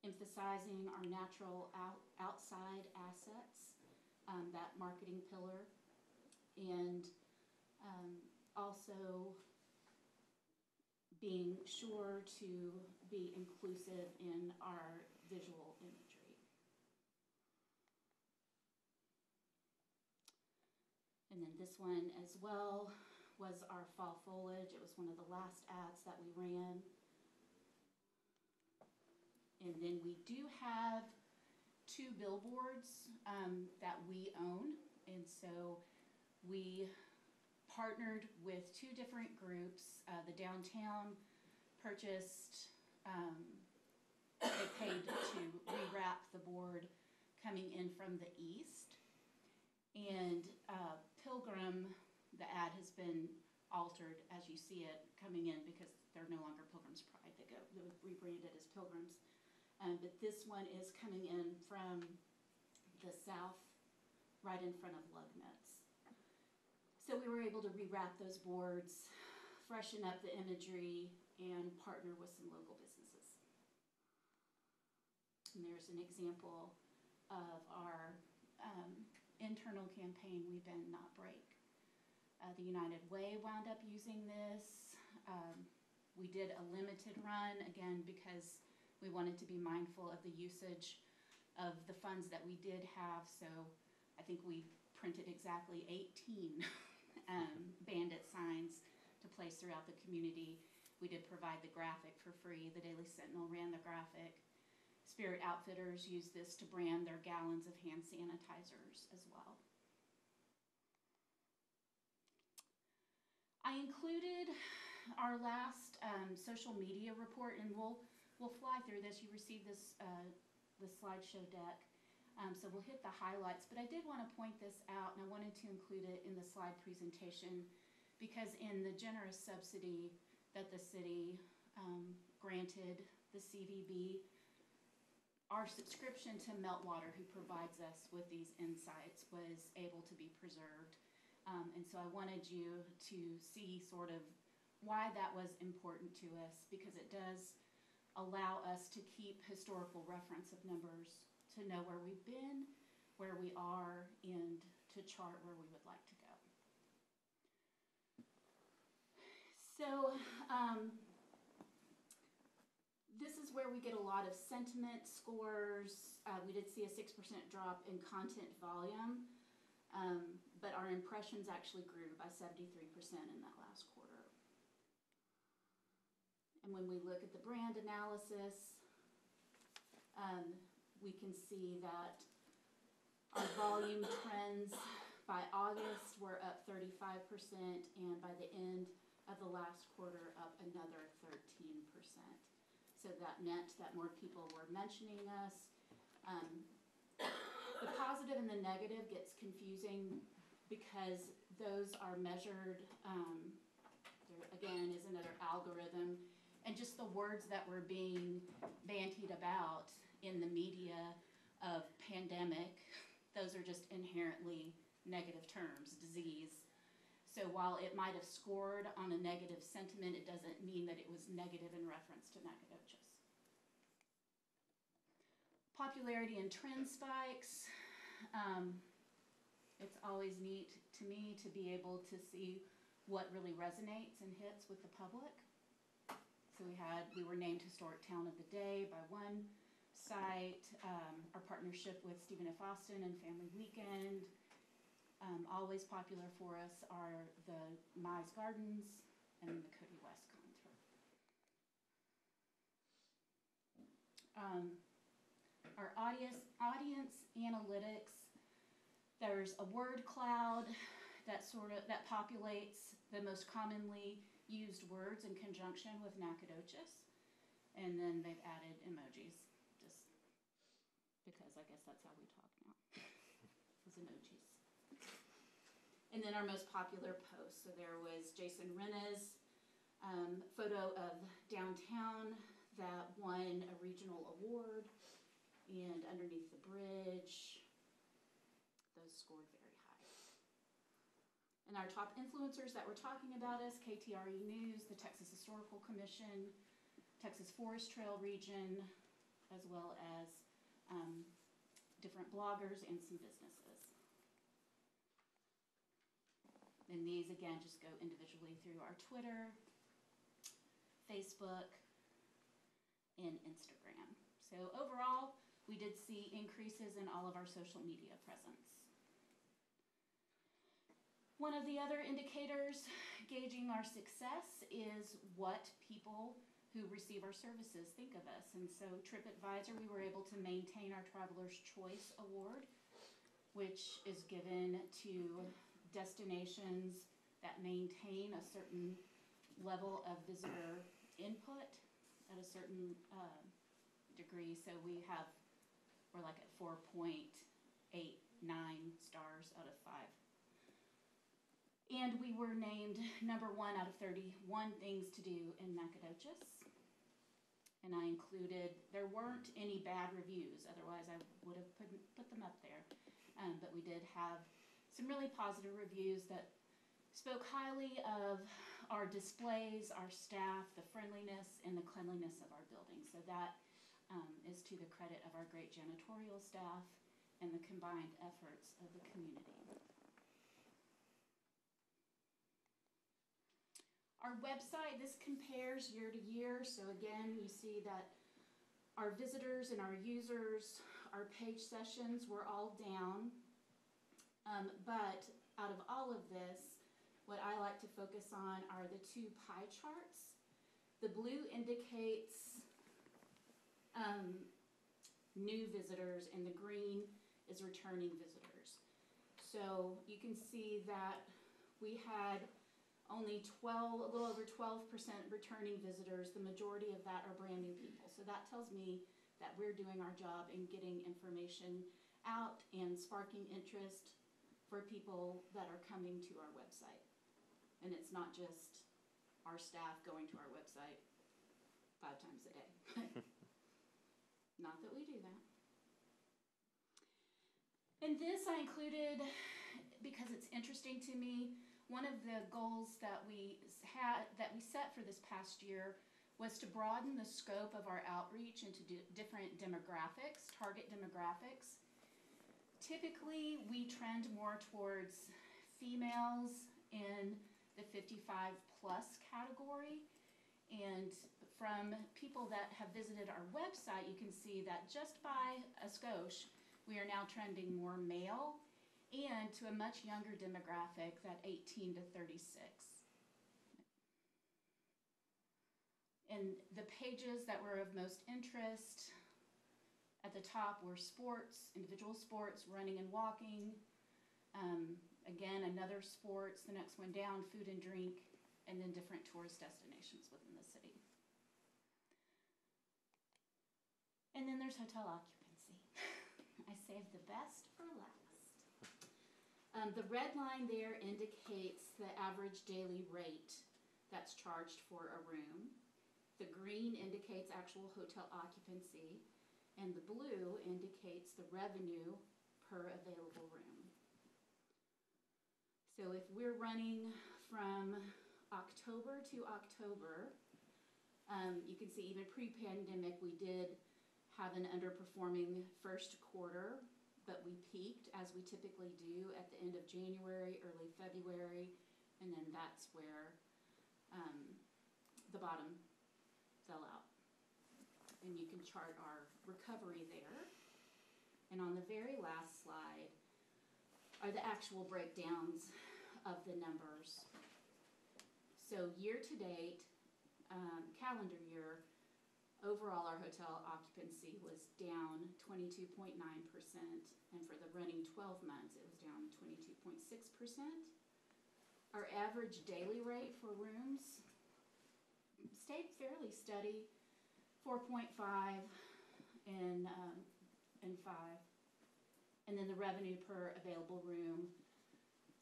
emphasizing our natural outside assets, that marketing pillar, and also being sure to be inclusive in our visual imagery. And then this one as well was our fall foliage. It was one of the last ads that we ran. And then we do have 2 billboards that we own. And so we partnered with 2 different groups. The downtown purchased, they paid to rewrap the board coming in from the east. And Pilgrim, the ad has been altered as you see it coming in because they're no longer Pilgrim's Pride. They were rebranded as Pilgrims. But this one is coming in from the south, right in front of Lugnuts. So we were able to rewrap those boards, freshen up the imagery, and partner with some local businesses. And there's an example of our internal campaign, We Bend Not Break. The United Way wound up using this. We did a limited run, again, because we wanted to be mindful of the usage of the funds that we did have. So I think we printed exactly 18 bandit signs to place throughout the community. We did provide the graphic for free. The Daily Sentinel ran the graphic. Spirit Outfitters used this to brand their gallons of hand sanitizers as well. I included our last social media report, and we'll fly through this. You received this slideshow deck, so we'll hit the highlights. But I did want to point this out, and I wanted to include it in the slide presentation because in the generous subsidy that the city granted the CVB, our subscription to Meltwater, who provides us with these insights, was able to be preserved. And so I wanted you to see sort of why that was important to us, because it does allow us to keep historical reference of numbers, to know where we've been, where we are, and to chart where we would like to go. So this is where we get a lot of sentiment scores. We did see a 6% drop in content volume, but our impressions actually grew by 73% in that last quarter. And when we look at the brand analysis, we can see that our volume trends by August were up 35%, and by the end of the last quarter up another 13%. So that meant that more people were mentioning us. The positive and the negative gets confusing because those are measured, there again is another algorithm, and just the words that were being bandied about in the media of pandemic, those are just inherently negative terms, disease. So while it might have scored on a negative sentiment, it doesn't mean that it was negative in reference to Nacogdoches. Popularity and trend spikes. It's always neat to me to be able to see what really resonates and hits with the public. So we were named Historic Town of the Day by one site. Our partnership with Stephen F. Austin and Family Weekend. Always popular for us are the Mize Gardens and the Cody West Contour. Our audience analytics, there's a word cloud that populates the most commonly used words in conjunction with Nacogdoches, and then they've added emojis, just because I guess that's how we talk now, is emojis. And then our most popular post, so there was Jason Renna's photo of downtown that won a regional award, and underneath the bridge, those scored very high. And our top influencers that were talking about us, KTRE News, the Texas Historical Commission, Texas Forest Trail Region, as well as different bloggers and some businesses. And these, again, just go individually through our Twitter, Facebook, and Instagram. So overall, we did see increases in all of our social media presence. One of the other indicators gauging our success is what people who receive our services think of us. And so TripAdvisor, we were able to maintain our Traveler's Choice Award, which is given to destinations that maintain a certain level of visitor input at a certain degree. So we're like at 4.89 stars out of 5. And we were named #1 out of 31 things to do in Nacogdoches. And I included, there weren't any bad reviews, otherwise I would have put them up there. But we did have some really positive reviews that spoke highly of our displays, our staff, the friendliness, and the cleanliness of our building. So that is to the credit of our great janitorial staff and the combined efforts of the community. Our website, this compares year to year. So again, you see that our visitors and our users, our page sessions were all down. But out of all of this, what I like to focus on are the 2 pie charts. The blue indicates new visitors, and the green is returning visitors. So you can see that we had only a little over 12% returning visitors. The majority of that are brand new people. So that tells me that we're doing our job in getting information out and sparking interest for people that are coming to our website. And it's not just our staff going to our website 5 times a day. Not that we do that. In this, I included because it's interesting to me. One of the goals that we set for this past year was to broaden the scope of our outreach into different demographics, target demographics. Typically, we trend more towards females in the 55 plus category. And from people that have visited our website, you can see that just by a skosh, we are now trending more male and to a much younger demographic, that 18 to 36. And the pages that were of most interest at the top were sports, individual sports, running and walking. Again, another sports, the next one down, food and drink, and then different tourist destinations within the city. And then there's hotel occupancy. I saved the best for last. The red line there indicates the average daily rate that's charged for a room. The green indicates actual hotel occupancy, and the blue indicates the revenue per available room. So if we're running from October to October, you can see even pre-pandemic we did have an underperforming first quarter, but we peaked as we typically do at the end of January, early February, and then that's where the bottom fell out. And you can chart our recovery there. And on the very last slide are the actual breakdowns of the numbers. So year to date, calendar year, overall our hotel occupancy was down 22.9%, and for the running 12 months it was down 22.6%. Our average daily rate for rooms stayed fairly steady, 4.5 and 5. And then the revenue per available room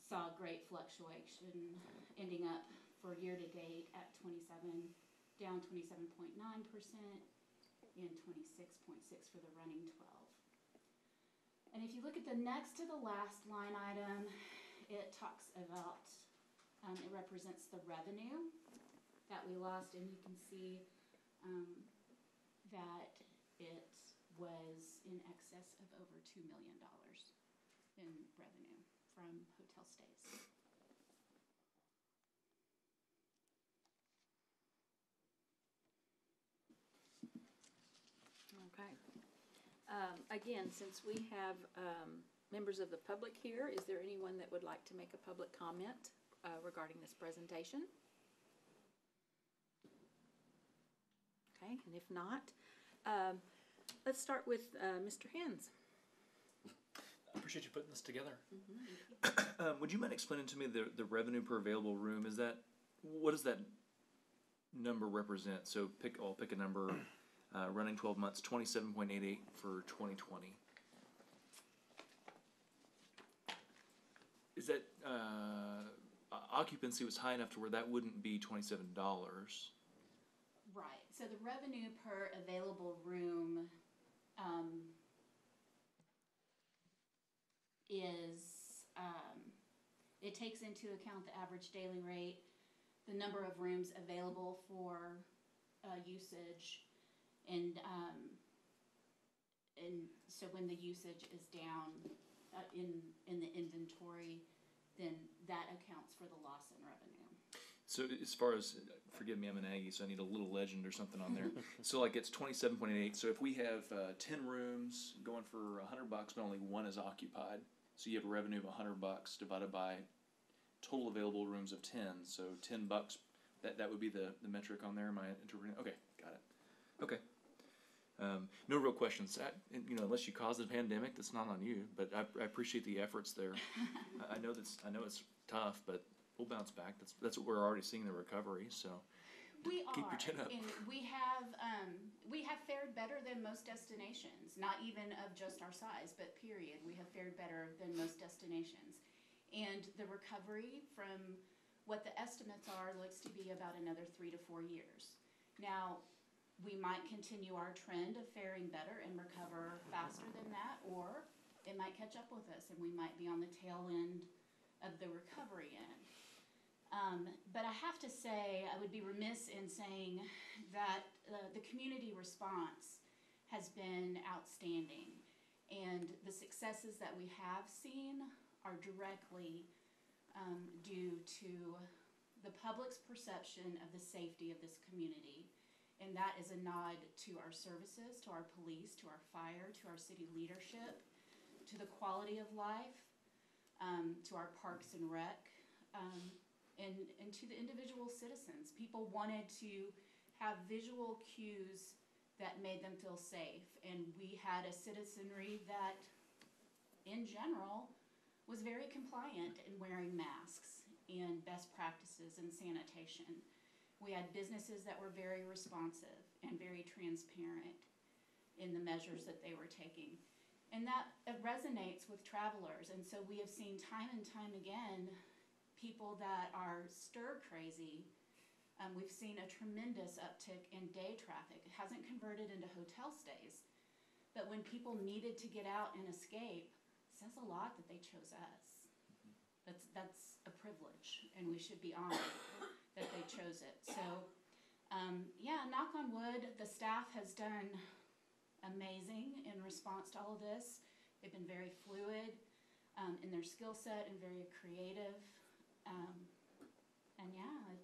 saw great fluctuation, ending up for year to date at down 27.9% and 26.6 for the running 12. And if you look at the next to the last line item, it talks about, it represents the revenue that we lost, and you can see that it was in excess of over $2 million in revenue from hotel stays. Okay. Again, since we have members of the public here, is there anyone that would like to make a public comment regarding this presentation? Okay, and if not, let's start with Mr. Hens. I appreciate you putting this together. Would you mind explaining to me the revenue per available room? What does that number represent? So I'll pick a number, running 12 months, 27.88 for 2020. Is that, occupancy was high enough to where that wouldn't be $27? Right, so the revenue per available room it takes into account the average daily rate, the number of rooms available for usage, and so when the usage is down in the inventory, then that accounts for the loss in revenue. So as far as, forgive me, I'm an Aggie, so I need a little legend or something on there. So like it's 27.88. So if we have 10 rooms going for $100, but only one is occupied, so you have a revenue of $100 divided by total available rooms of 10. So $10. That would be the metric on there. Am I interpreting? Okay, got it. Okay. No real questions. Unless you caused the pandemic, that's not on you. But I appreciate the efforts there. I know it's tough, but we'll bounce back. That's what we're already seeing, the recovery. So keep your chin up. And we have fared better than most destinations. Not even of just our size, but period. We have fared better than most destinations. And the recovery from what the estimates are looks to be about another 3 to 4 years. Now, we might continue our trend of faring better and recover faster than that, or it might catch up with us and we might be on the tail end of the recovery in. But I have to say, I would be remiss in saying that the community response has been outstanding. And the successes that we have seen are directly due to the public's perception of the safety of this community. And that is a nod to our services, to our police, to our fire, to our city leadership, to the quality of life, to our parks and rec, and to the individual citizens. People wanted to have visual cues that made them feel safe. And we had a citizenry that, in general, was very compliant in wearing masks and best practices in sanitation. We had businesses that were very responsive and very transparent in the measures that they were taking. And that resonates with travelers. And so we have seen time and time again people that are stir crazy. We've seen a tremendous uptick in day traffic. It hasn't converted into hotel stays. But when people needed to get out and escape, it says a lot that they chose us. That's a privilege, and we should be honored that they chose it. So, yeah, knock on wood, the staff has done amazing in response to all of this. They've been very fluid in their skill set and very creative. And yeah,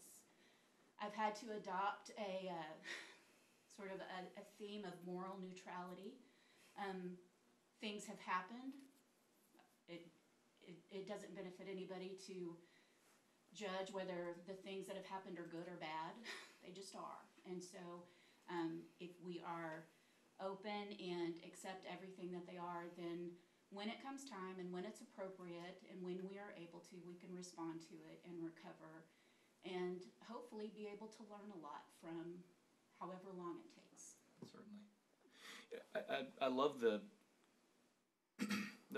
I've had to adopt a sort of a theme of moral neutrality. Things have happened. It doesn't benefit anybody to judge whether the things that have happened are good or bad. They just are. And so if we are open and accept everything that they are, then when it comes time and when it's appropriate and when we are able to, we can respond to it and recover and hopefully be able to learn a lot from however long it takes. Certainly. I love the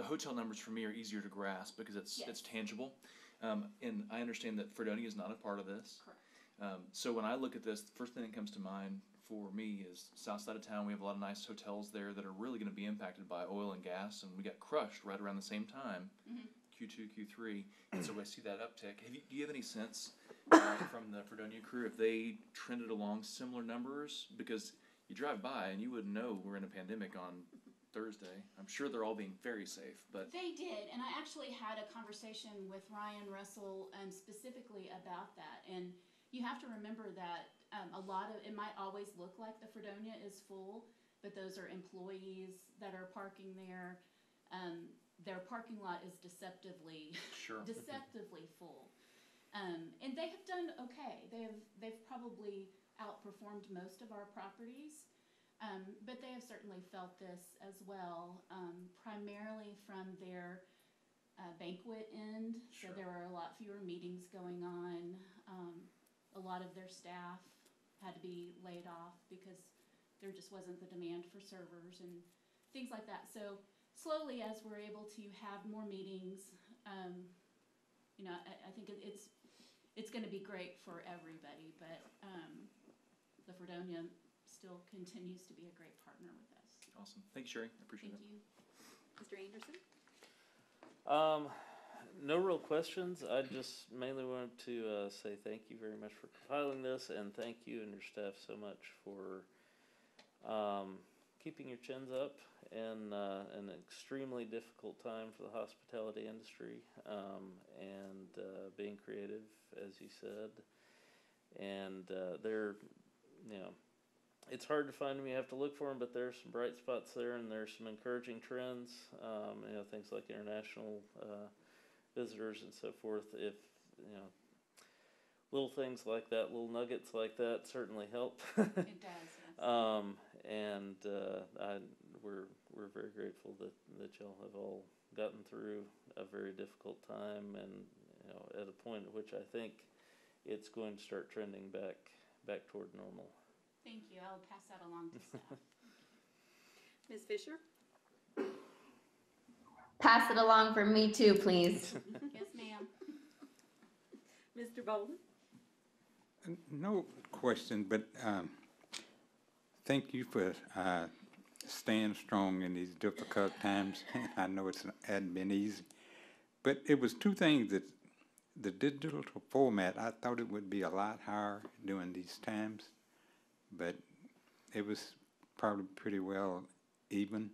hotel numbers for me are easier to grasp because it's tangible. And I understand that Fredonia is not a part of this. Correct. So when I look at this, the first thing that comes to mind for me is south side of town. We have a lot of nice hotels there that are really going to be impacted by oil and gas, and we got crushed right around the same time, Q2, Q3. And so I see that uptick. Do you have any sense from the Fredonia crew if they trended along similar numbers? Because you drive by and you wouldn't know we're in a pandemic on Thursday. I'm sure they're all being very safe, but they did, and I actually had a conversation with Ryan Russell specifically about that. And you have to remember that a lot of it might always look like the Fredonia is full, but those are employees that are parking there. Their parking lot is deceptively full, and they have done okay. They've probably outperformed most of our properties. But they have certainly felt this as well, primarily from their banquet end. Sure. So there were a lot fewer meetings going on. A lot of their staff had to be laid off because there just wasn't the demand for servers and things like that. So slowly, as we're able to have more meetings, I think it's going to be great for everybody. But the Fredonia still continues to be a great partner with us. awesome. Thank you, Sherry. I appreciate Thank it. you. Mr. Anderson? No real questions. I just mainly wanted to say thank you very much for compiling this, and thank you and your staff so much for keeping your chins up in an extremely difficult time for the hospitality industry, and being creative, as you said. And it's hard to find them. You have to look for them, but there's some bright spots there, and there's some encouraging trends. Things like international visitors and so forth. If little things like that, little nuggets like that, certainly help. It does. Yes. We're very grateful that y'all have all gotten through a very difficult time, and at a point at which I think it's going to start trending back toward normal. Thank you. I'll pass that along to staff. Ms. Fisher? Pass it along for me too, please. Yes, ma'am. Mr. Bolden? No question, but thank you for staying strong in these difficult times. I know it hadn't been easy, But it was two things that the digital format, I thought it would be a lot higher during these times, but it was probably pretty well even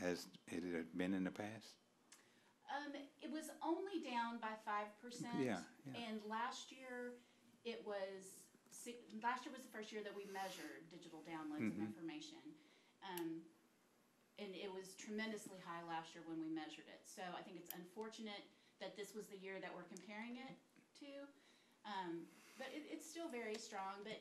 as it had been in the past. It was only down by 5%. Yeah, yeah. And last year, last year was the first year that we measured digital downloads of information. And it was tremendously high last year when we measured it. So I think it's unfortunate that this was the year that we're comparing it to. But it's still very strong. But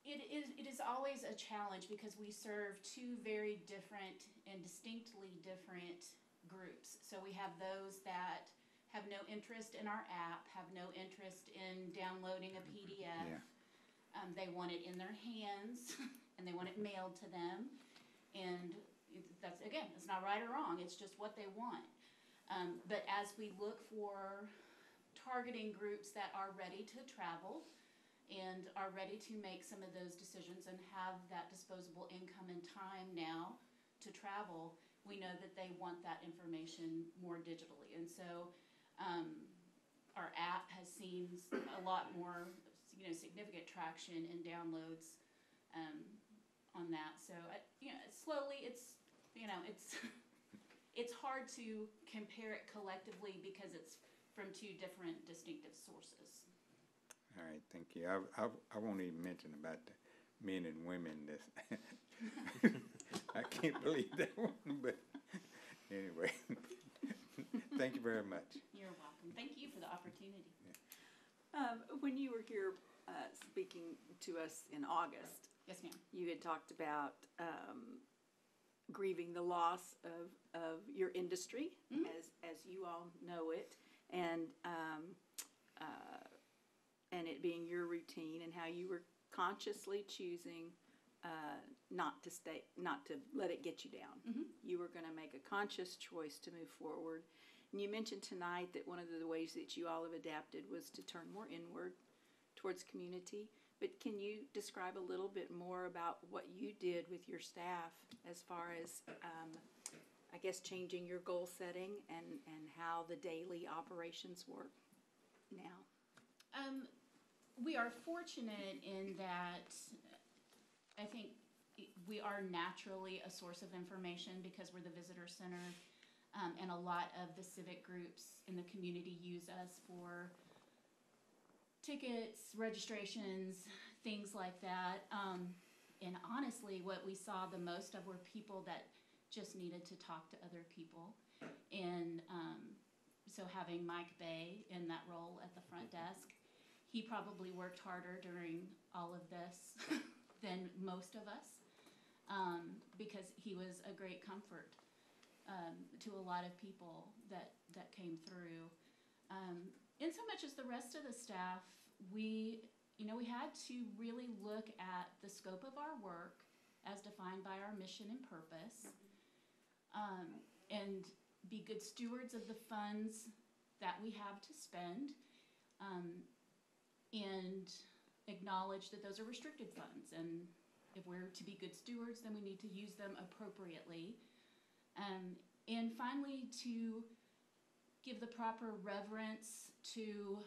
it is always a challenge because we serve two very different and distinctly different groups. So we have those that have no interest in our app, have no interest in downloading a PDF. Yeah. They want it in their hands and they want it mailed to them. And that's, again, it's not right or wrong, it's just what they want. But as we look for targeting groups that are ready to travel and are ready to make some of those decisions and have that disposable income and time now to travel, we know that they want that information more digitally. And so our app has seen a lot more, significant traction and downloads on that. So, slowly it's it's hard to compare it collectively because it's from two different distinctive sources. All right, thank you. I won't even mention about the men and women. I can't believe that one, but anyway, thank you very much. You're welcome. Thank you for the opportunity. When you were here speaking to us in August, Yes, ma'am. you had talked about grieving the loss of your industry, as you all know it, and it being your routine, and how you were consciously choosing not to let it get you down. You were going to make a conscious choice to move forward. And you mentioned tonight that one of the ways that you all have adapted was to turn more inward towards community. But can you describe a little bit more about what you did with your staff as far as, I guess, changing your goal setting and how the daily operations work now? We are fortunate in that I think we are naturally a source of information because we're the visitor center, and a lot of the civic groups in the community use us for tickets, registrations, things like that. And honestly, what we saw the most of were people that just needed to talk to other people. And so having Mike Bay in that role at the front desk, he probably worked harder during all of this than most of us, because he was a great comfort to a lot of people that came through. In so much as the rest of the staff, we had to really look at the scope of our work as defined by our mission and purpose, and be good stewards of the funds that we have to spend, and acknowledge that those are restricted funds. And if we're to be good stewards, then we need to use them appropriately. And finally, to give the proper reverence to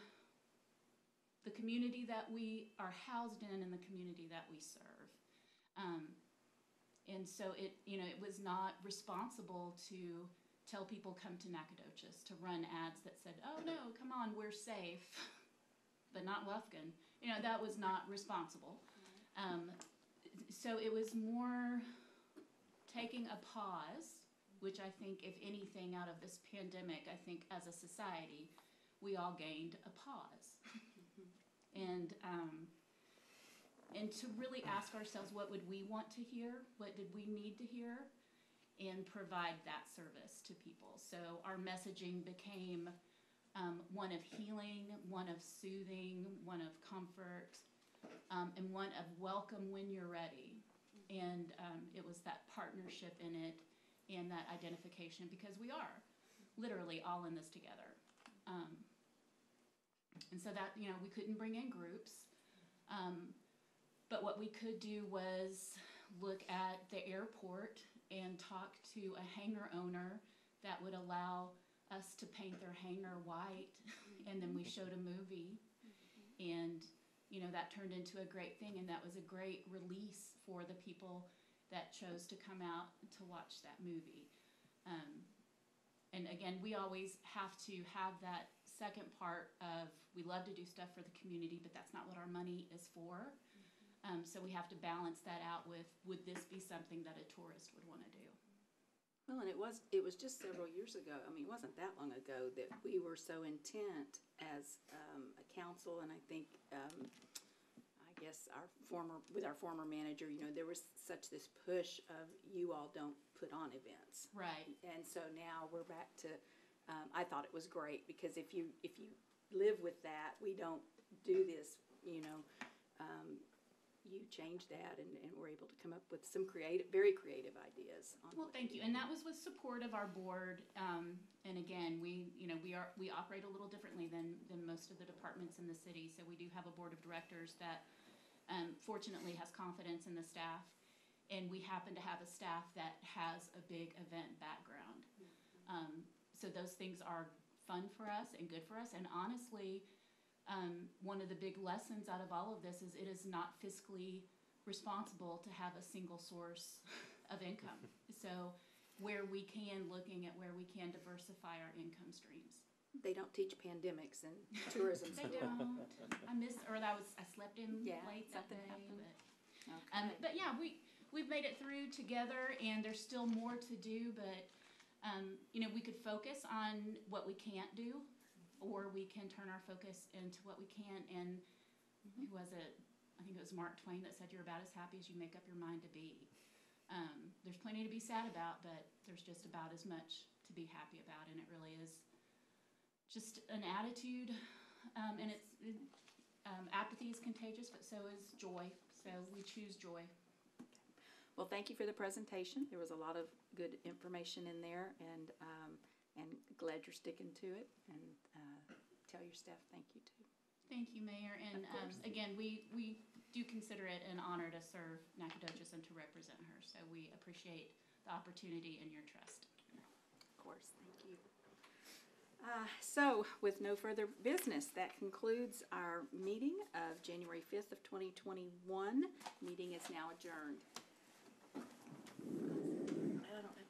the community that we are housed in and the community that we serve. And so it was not responsible to tell people come to Nacogdoches, to run ads that said, oh no, come on, we're safe, but not Lufkin. That was not responsible. So it was more taking a pause, which I think, if anything, out of this pandemic, I think as a society, we all gained a pause. And to really ask ourselves, what would we want to hear? What did we need to hear? And provide that service to people. So our messaging became one of healing, one of soothing, one of comfort, and one of welcome when you're ready. And it was that partnership in it and that identification, because we are literally all in this together. And so that, we couldn't bring in groups. But what we could do was look at the airport and talk to a hangar owner that would allow us to paint their hangar white, and then we showed a movie, and, you know, that turned into a great thing, and that was a great release for the people that chose to come out to watch that movie. And again, we always have to have that second part of, we love to do stuff for the community, but that's not what our money is for. So we have to balance that out with, would this be something that a tourist would want to do? Well, and it was just several years ago, I mean, it wasn't that long ago, that we were so intent as a council, and I think, I guess with our former manager, you know, there was such this push of, you all don't put on events. Right. And so now we're back to, I thought it was great, because if you live with that, we don't do this, you know, you change that, and we're able to come up with some very creative ideas. Well, thank you, and that was with support of our board, and again, we operate a little differently than most of the departments in the city, so we do have a board of directors that fortunately has confidence in the staff, and we happen to have a staff that has a big event background. So those things are fun for us and good for us, and honestly, one of the big lessons out of all of this is it is not fiscally responsible to have a single source of income. So where we can, looking at where we can diversify our income streams. They don't teach pandemics in tourism They school. don't. I slept in late that something day, happened. but, but yeah, we've made it through together, and there's still more to do, but, you know, we could focus on what we can't do, or we can turn our focus into what we can, and who was it? I think it was Mark Twain that said, you're about as happy as you make up your mind to be. There's plenty to be sad about, but there's just about as much to be happy about, and it really is just an attitude, and apathy is contagious, but so is joy, so we choose joy. Well, thank you for the presentation. There was a lot of good information in there, and glad you're sticking to it, and tell your staff thank you too. Thank you, Mayor, and Of course. again, we do consider it an honor to serve Nacogdoches and to represent her, so we appreciate the opportunity and your trust. Of course, thank you. So, with no further business, that concludes our meeting of January 5th of 2021. Meeting is now adjourned. I don't have